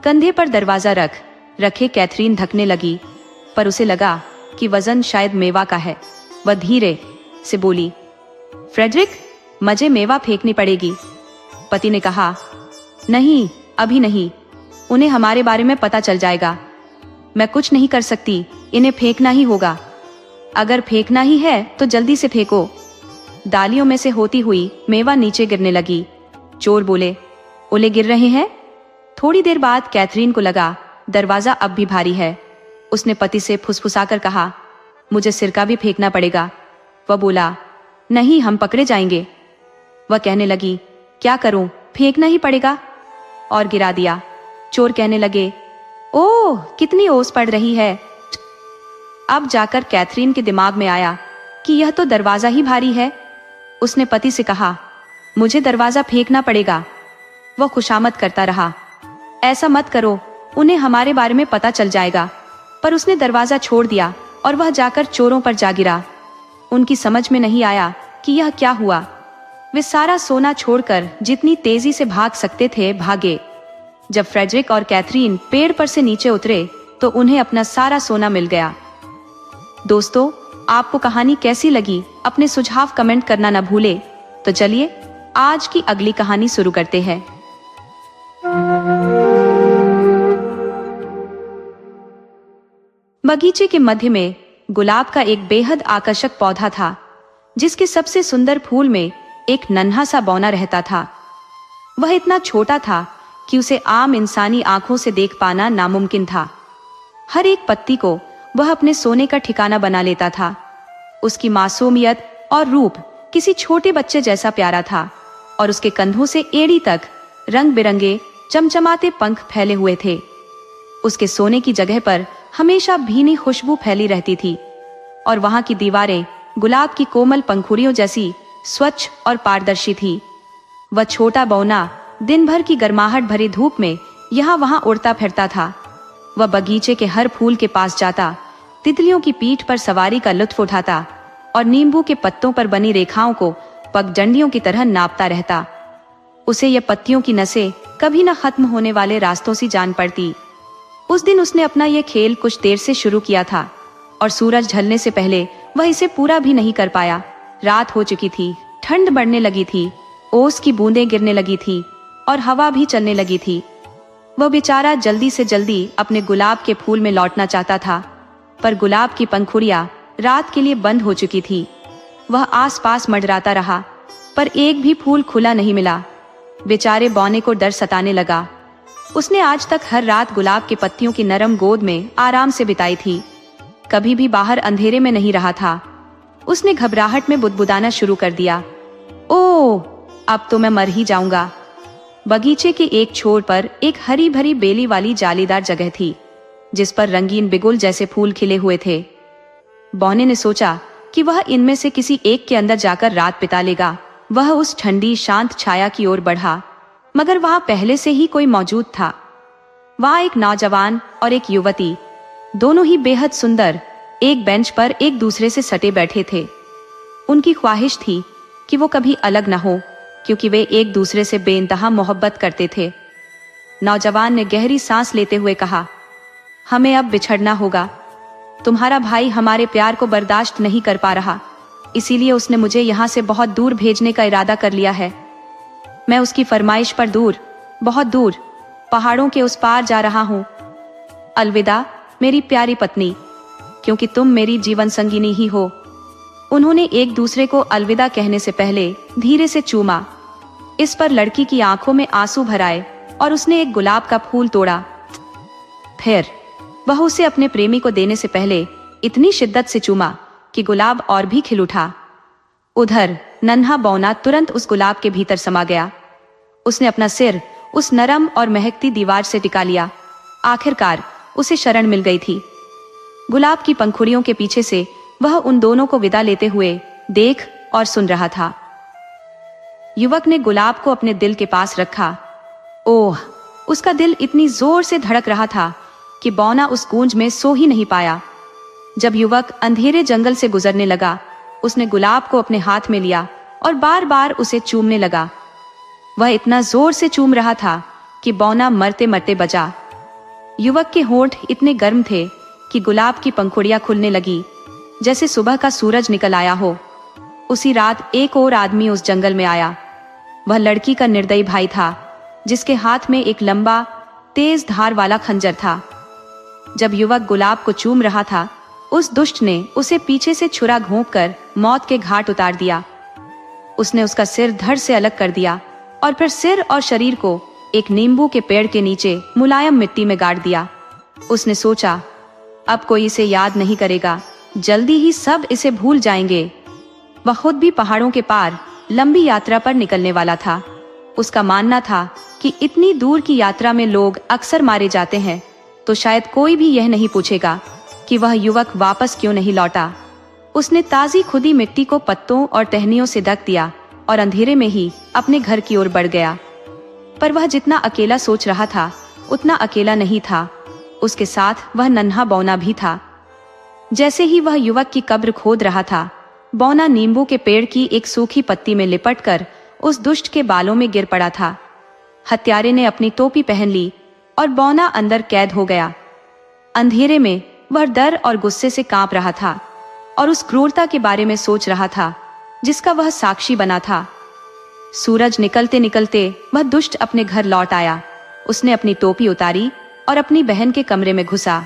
कंधे पर दरवाजा रखे कैथरीन धकने लगी, पर उसे लगा कि वजन शायद मेवा का है। वह धीरे से बोली, फ्रेडरिक, मुझे मेवा फेंकनी पड़ेगी। पति ने कहा, नहीं, अभी नहीं, उन्हें हमारे बारे में पता चल जाएगा। मैं कुछ नहीं कर सकती, इन्हें फेंकना ही होगा। अगर फेंकना ही है तो जल्दी से फेंको। डालियों में से होती हुई मेवा नीचे गिरने लगी। चोर बोले, ओले गिर रहे हैं। थोड़ी देर बाद कैथरीन को लगा दरवाजा अब भी भारी है। उसने पति से फुसफुसाकर कहा, मुझे सिरका भी फेंकना पड़ेगा। वह बोला, नहीं, हम पकड़े जाएंगे। वह कहने लगी, क्या करूं, फेंकना ही पड़ेगा, और गिरा दिया। चोर कहने लगे, ओह, कितनी ओस पड़ रही है। अब जाकर कैथरीन के दिमाग में आया कि यह तो दरवाजा ही भारी है। उसने पति से कहा, मुझे दरवाजा फेंकना पड़ेगा। वह खुशामद करता रहा, ऐसा मत करो, उन्हें हमारे बारे में पता चल जाएगा। पर उसने दरवाजा छोड़ दिया और वह जाकर चोरों पर जा गिरा। उनकी समझ में नहीं आया कि यह क्या हुआ। वे सारा सोना छोड़कर जितनी तेजी से भाग सकते थे भागे। जब फ्रेडरिक और कैथरीन पेड़ पर से नीचे उतरे तो उन्हें अपना सारा सोना मिल गया। दोस्तों, आपको कहानी कैसी लगी अपने सुझाव कमेंट करना न भूले। तो चलिए आज की अगली कहानी शुरू करते हैं। बगीचे के मध्य में गुलाब का एक बेहद आकर्षक पौधा था, जिसके सबसे सुंदर फूल में एक नन्हा सा बौना रहता था। वह इतना छोटा था कि उसे आम इंसानी आंखों से देख पाना नामुमकिन था। हर एक पत्ती को वह अपने सोने का ठिकाना बना लेता था। उसकी मासूमियत और रूप किसी छोटे बच्चे जैसा प्यारा था और उसके कंधों से एड़ी तक रंग बिरंगे चमचमाते पंख फैले हुए थे। उसके सोने की जगह पर हमेशा भीनी खुशबू फैली रहती थी और वहां की दीवारें गुलाब की कोमल पंखुड़ियों जैसी स्वच्छ और पारदर्शी थी। वह छोटा बौना दिन भर की गर्माहट भरी धूप में यहाँ वहां उड़ता फिरता था। वह बगीचे के हर फूल के पास जाता, तितलियों की पीठ पर सवारी का लुत्फ उठाता और नींबू के पत्तों पर बनी रेखाओं को पगडंडियों की तरह नापता रहता। उसे ये पत्तियों की नसें कभी न खत्म होने वाले रास्तों सी जान पड़ती। उस दिन उसने अपना ये खेल कुछ देर से शुरू किया था और सूरज ढलने से पहले वह इसे पूरा भी नहीं कर पाया। रात हो चुकी थी, ठंड बढ़ने लगी थी, ओस की बूंदें गिरने लगी थी और हवा भी चलने लगी थी। वह बेचारा जल्दी से जल्दी अपने गुलाब के फूल में लौटना चाहता था, पर गुलाब की पंखुड़ियां रात के लिए बंद हो चुकी थी। वह आसपास मंडराता रहा, पर एक भी फूल खुला नहीं मिला। बेचारे बौने को डर सताने लगा। उसने आज तक हर रात गुलाब के पत्तियों की नरम गोद में आराम से बिताई थी, कभी भी बाहर अंधेरे में नहीं रहा था। उसने घबराहट में बुदबुदाना शुरू कर दिया, ओह, अब तो मैं मर ही जाऊंगा। बगीचे के एक छोर पर एक हरी भरी बेली वाली जालीदार जगह थी, जिस पर रंगीन बिगुल जैसे फूल खिले हुए थे। बौने ने सोचा कि वह इनमें से किसी एक के अंदर जाकर रात बिता लेगा। वह उस ठंडी शांत छाया की ओर बढ़ा, मगर वहां पहले से ही कोई मौजूद था। वहाँ एक नौजवान और एक युवती, दोनों ही बेहद सुंदर, एक बेंच पर एक दूसरे से सटे बैठे थे। उनकी ख्वाहिश थी कि वो कभी अलग न हो, क्योंकि वे एक दूसरे से बेइंतहा मोहब्बत करते थे। नौजवान ने गहरी सांस लेते हुए कहा, हमें अब बिछड़ना होगा। तुम्हारा भाई हमारे प्यार को बर्दाश्त नहीं कर पा रहा, इसीलिए उसने मुझे यहाँ से बहुत दूर भेजने का इरादा कर लिया है। मैं उसकी फरमाइश पर दूर, बहुत दूर, पहाड़ों के उस पार जा रहा हूँ। अलविदा मेरी प्यारी पत्नी, क्योंकि तुम मेरी जीवन संगिनी ही हो। उन्होंने एक दूसरे को अलविदा कहने से पहले धीरे से चूमा। इस पर लड़की की आंखों में आंसू भर आए और उसने एक गुलाब का फूल तोड़ा। फिर वह उसे अपने प्रेमी को देने से पहले इतनी शिद्दत से चूमा कि गुलाब और भी खिल उठा। उधर नन्हा बौना तुरंत उस गुलाब के भीतर समा गया। उसने अपना सिर उस नरम और महकती दीवार से टिका लिया। आखिरकार उसे शरण मिल गई थी। गुलाब की पंखुड़ियों के पीछे से वह उन दोनों को विदा लेते हुए देख और सुन रहा था। युवक ने गुलाब को अपने दिल के पास रखा। ओह, उसका दिल इतनी जोर से धड़क रहा था कि बौना उस गूंज में सो ही नहीं पाया। जब युवक अंधेरे जंगल से गुजरने लगा, उसने गुलाब को अपने हाथ में लिया और बार बार उसे चूमने लगा। वह इतना जोर से चूम रहा था कि बौना मरते मरते बचा। युवक के होंठ इतने गर्म थे कि गुलाब की पंखुड़ियां खुलने लगी, जैसे सुबह का सूरज निकल आया हो। उसी रात एक और आदमी उस जंगल में आया। वह लड़की का निर्दयी भाई था, जिसके हाथ में एक लंबा तेज धार वाला खंजर था। जब युवक गुलाब को चूम रहा था, उस दुष्ट ने उसे पीछे से छुरा घोंपकर मौत के घाट उतार दिया। उसने उसका सिर धड़ से अलग कर दिया और फिर सिर और शरीर को एक नींबू के पेड़ के नीचे मुलायम मिट्टी में गाड़ दिया। उसने सोचा, अब कोई इसे याद नहीं करेगा, जल्दी ही सब इसे भूल जाएंगे। वह खुद भी पहाड़ों के पार लंबी यात्रा पर निकलने वाला था। उसका मानना था कि इतनी दूर की यात्रा में लोग अक्सर मारे जाते हैं, तो शायद कोई भी यह नहीं पूछेगा कि वह युवक वापस क्यों नहीं लौटा। उसने ताजी खुदी मिट्टी को पत्तों और टहनियों से ढक दिया और अंधेरे में ही अपने घर की ओर बढ़ गया। पर वह जितना अकेला सोच रहा था, उतना अकेला नहीं था। उसके साथ वह नन्हा बौना भी था। जैसे ही वह युवक की कब्र खोद रहा था, बौना नींबू के पेड़ की एक सूखी पत्ती में लिपटकर उस दुष्ट के बालों में गिर पड़ा था। हत्यारे ने अपनी टोपी पहन ली और बौना अंदर कैद हो गया। अंधेरे में वह डर और गुस्से से कांप रहा था और उस क्रूरता के बारे में सोच रहा था जिसका वह साक्षी बना था। सूरज निकलते निकलते वह दुष्ट अपने घर लौट आया। उसने अपनी टोपी उतारी और अपनी बहन के कमरे में घुसा।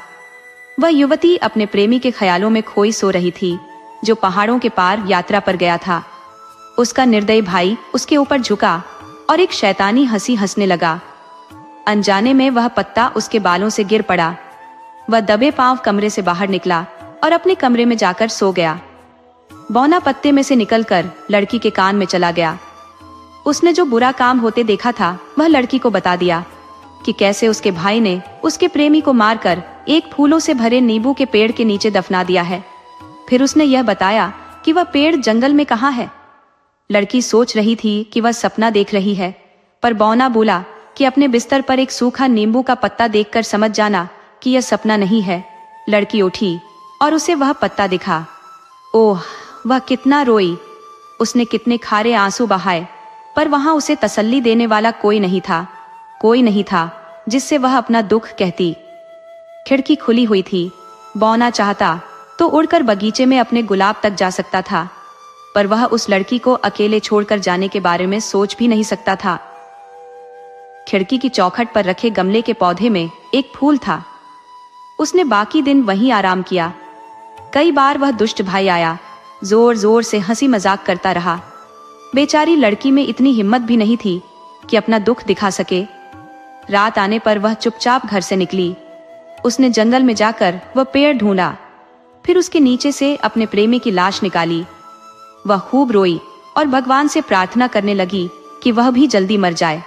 वह युवती अपने प्रेमी के ख्यालों में खोई सो रही थी, जो पहाड़ों के पार यात्रा पर गया था। उसका निर्दयी भाई उसके ऊपर झुका और एक शैतानी हंसी हंसने लगा। अनजाने में वह पत्ता उसके बालों से गिर पड़ा। वह दबे पांव कमरे से बाहर निकला और अपने कमरे में जाकर सो गया। बौना पत्ते में से निकलकर लड़की के कान में चला गया। उसने जो बुरा काम होते देखा था, वह लड़की को बता दिया कि कैसे उसके भाई ने उसके प्रेमी को मारकर एक फूलों से भरे नींबू के पेड़ के नीचे दफना दिया है। फिर उसने यह बताया कि वह पेड़ जंगल में कहाँ है। लड़की सोच रही थी कि वह सपना देख रही है, पर बौना बोला कि अपने बिस्तर पर एक सूखा नींबू का पत्ता देखकर समझ जाना कि यह सपना नहीं है। लड़की उठी और उसे वह पत्ता दिखा। ओह, वह कितना रोई। उसने कितने खारे आंसू बहाए, पर वहां उसे तसल्ली देने वाला कोई नहीं था। कोई नहीं था जिससे वह अपना दुख कहती। खिड़की खुली हुई थी। बौना चाहता तो उड़कर बगीचे में अपने गुलाब तक जा सकता था, पर वह उस लड़की को अकेले छोड़कर जाने के बारे में सोच भी नहीं सकता था। खिड़की की चौखट पर रखे गमले के पौधे में एक फूल था। उसने बाकी दिन वहीं आराम किया। कई बार वह दुष्ट भाई आया, जोर जोर से हंसी मजाक करता रहा। बेचारी लड़की में इतनी हिम्मत भी नहीं थी कि अपना दुख दिखा सके। रात आने पर वह चुपचाप घर से निकली। उसने जंगल में जाकर वह पेड़ ढूंढा, फिर उसके नीचे से अपने प्रेमी की लाश निकाली। वह खूब रोई और भगवान से प्रार्थना करने लगी कि वह भी जल्दी मर जाए।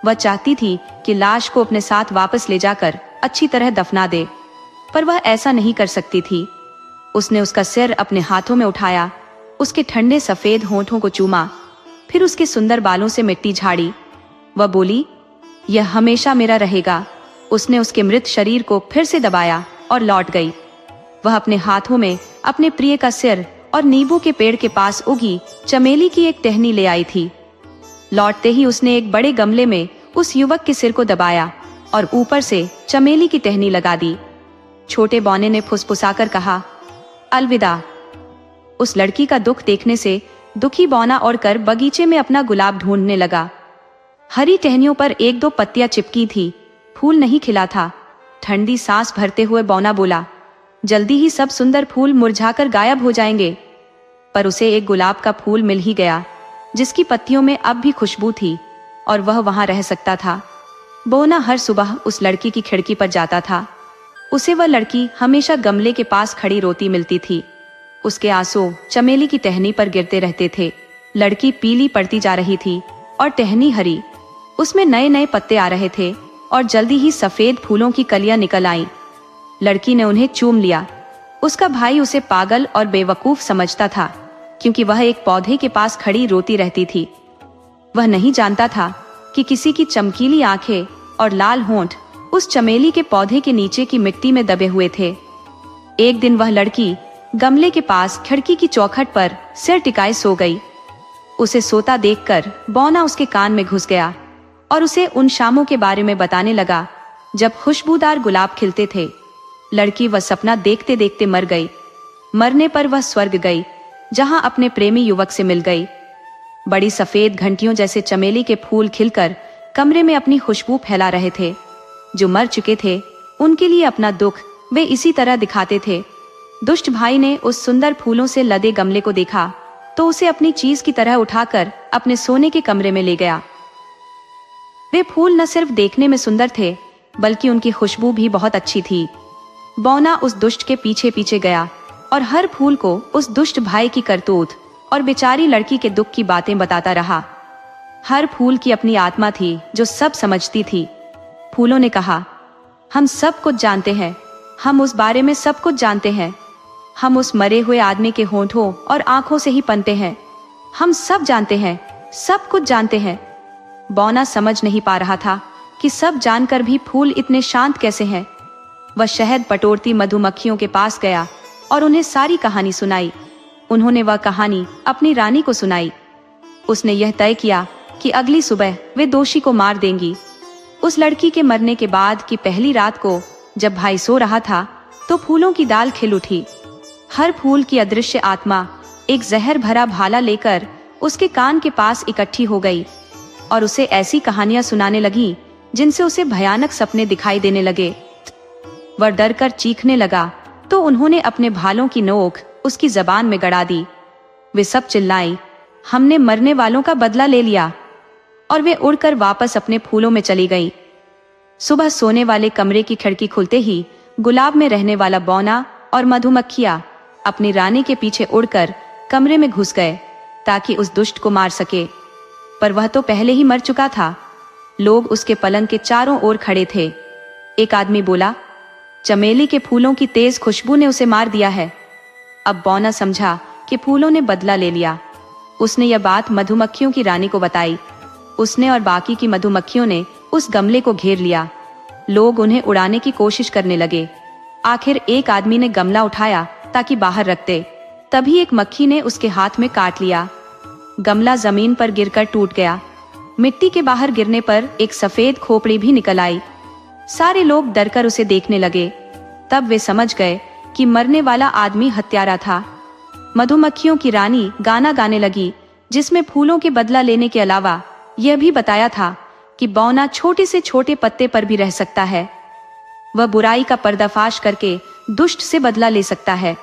वह चाहती थी कि लाश को अपने साथ वापस ले जाकर अच्छी तरह दफना दे, पर वह ऐसा नहीं कर सकती थी। उसने उसका सिर अपने हाथों में उठाया, उसके ठंडे सफेद होंठों को चूमा, फिर उसके सुंदर बालों से मिट्टी झाड़ी। वह बोली, यह हमेशा मेरा रहेगा। उसने उसके मृत शरीर को फिर से दबाया और लौट गई। वह अपने हाथों में अपने प्रिय का सिर और नींबू के पेड़ के पास उगी चमेली की एक टहनी ले आई थी। लौटते ही उसने एक बड़े गमले में उस युवक के सिर को दबाया और ऊपर से चमेली की टहनी लगा दी। छोटे बौने ने फुसफुसाकर कहा, अलविदा। उस लड़की का दुख देखने से दुखी बौना और कर बगीचे में अपना गुलाब ढूंढने लगा। हरी टहनियों पर एक दो पत्तियां चिपकी थी, फूल नहीं खिला था। ठंडी सांस भरते हुए बौना बोला, जल्दी ही सब सुंदर फूल मुरझाकर गायब हो जाएंगे। पर उसे एक गुलाब का फूल मिल ही गया, जिसकी पत्तियों में अब भी खुशबू थी और वह वहां रह सकता था। बौना हर सुबह उस लड़की की खिड़की पर जाता था। उसे वह लड़की हमेशा गमले के पास खड़ी रोती मिलती थी। उसके आंसू चमेली की टहनी पर गिरते रहते थे। लड़की पीली पड़ती जा रही थी और टहनी हरी, उसमें नए नए पत्ते आ रहे थे और जल्दी ही सफेद फूलों की कलियां निकल आईं। लड़की ने उन्हें चूम लिया। उसका भाई उसे पागल और बेवकूफ समझता था, क्योंकि वह एक पौधे के पास खड़ी रोती रहती थी। वह नहीं जानता था कि किसी की चमकीली आंखें और लाल होंठ उस चमेली के पौधे के नीचे की मिट्टी में दबे हुए थे। एक दिन वह लड़की गमले के पास खिड़की की चौखट पर सिर टिकाए सो गई। उसे सोता देखकर बौना उसके कान में घुस गया और उसे उन शामों के बारे में बताने लगा जब खुशबूदार गुलाब खिलते थे। लड़की वह सपना देखते देखते मर गई। मरने पर वह स्वर्ग गई, जहां अपने प्रेमी युवक से मिल गई। बड़ी सफेद घंटियों जैसे चमेली के फूल खिलकर कमरे में अपनी खुशबू फैला रहे थे। जो मर चुके थे उनके लिए अपना दुख वे इसी तरह दिखाते थे। दुष्ट भाई ने उस सुंदर फूलों से लदे गमले को देखा तो उसे अपनी चीज की तरह उठाकर अपने सोने के कमरे में ले गया। वे फूल न सिर्फ देखने में सुंदर थे, बल्कि उनकी खुशबू भी बहुत अच्छी थी। बौना उस दुष्ट के पीछे पीछे गया और हर फूल को उस दुष्ट भाई की करतूत और बेचारी लड़की के दुख की बातें बताता रहा। हर फूल की अपनी आत्मा थी जो सब समझती थी। फूलों ने कहा, हम सब कुछ जानते हैं, हम उस बारे में सब कुछ जानते हैं। हम उस मरे हुए आदमी के होंठों और आंखों से ही पनते हैं। हम सब जानते हैं, सब कुछ जानते हैं। बौना समझ नहीं पा रहा था कि सब जानकर भी फूल इतने शांत कैसे हैं। वह शहद पटोरती मधुमक्खियों के पास गया और उन्हें सारी कहानी सुनाई। उन्होंने वह कहानी अपनी रानी को सुनाई। उसने यह तय किया कि अगली सुबह वे दोषी को मार देंगी। उस लड़की के मरने के बाद की पहली रात को जब भाई सो रहा था तो फूलों की डाल खिल उठी। हर फूल की अदृश्य आत्मा एक जहर भरा भाला लेकर उसके कान के पास इकट्ठी हो गई और उसे ऐसी कहानियां सुनाने लगी जिनसे उसे भयानक सपने दिखाई देने लगे। वह डर कर चीखने लगा तो उन्होंने अपने भालों की नोक उसकी जबान में गड़ा दी। वे सब चिल्लाई, हमने मरने वालों का बदला ले लिया। और वे उड़कर वापस अपने फूलों में चली गईं। सुबह सोने वाले कमरे की खिड़की खुलते ही गुलाब में रहने वाला बौना और मधुमक्खियां अपनी रानी के पीछे उड़कर कमरे में घुस गए ताकि उस दुष्ट को मार सके। पर वह तो पहले ही मर चुका था। लोग उसके पलंग के चारों ओर खड़े थे। एक आदमी बोला, चमेली के फूलों की तेज खुशबू ने उसे मार दिया है। अब बौना समझा कि फूलों ने बदला ले लिया। उसने यह बात मधुमक्खियों की रानी को बताई। उसने और बाकी की मधुमक्खियों ने उस गमले को घेर लिया। लोग उन्हें उड़ाने की कोशिश करने लगे। आखिर एक आदमी ने गमला उठाया ताकि बाहर रख दे। तभी एक मक्खी ने उसके हाथ में काट लिया। गमला जमीन पर गिरकर टूट गया। मिट्टी के बाहर गिरने पर एक सफेद खोपड़ी भी निकल आई। सारे लोग डरकर उसे देखने लगे। तब वे समझ गए कि मरने वाला आदमी हत्यारा था। मधुमक्खियों की रानी गाना गाने लगी, जिसमें फूलों के बदला लेने के अलावा यह भी बताया था कि बौना छोटे से छोटे पत्ते पर भी रह सकता है। वह बुराई का पर्दाफाश करके दुष्ट से बदला ले सकता है।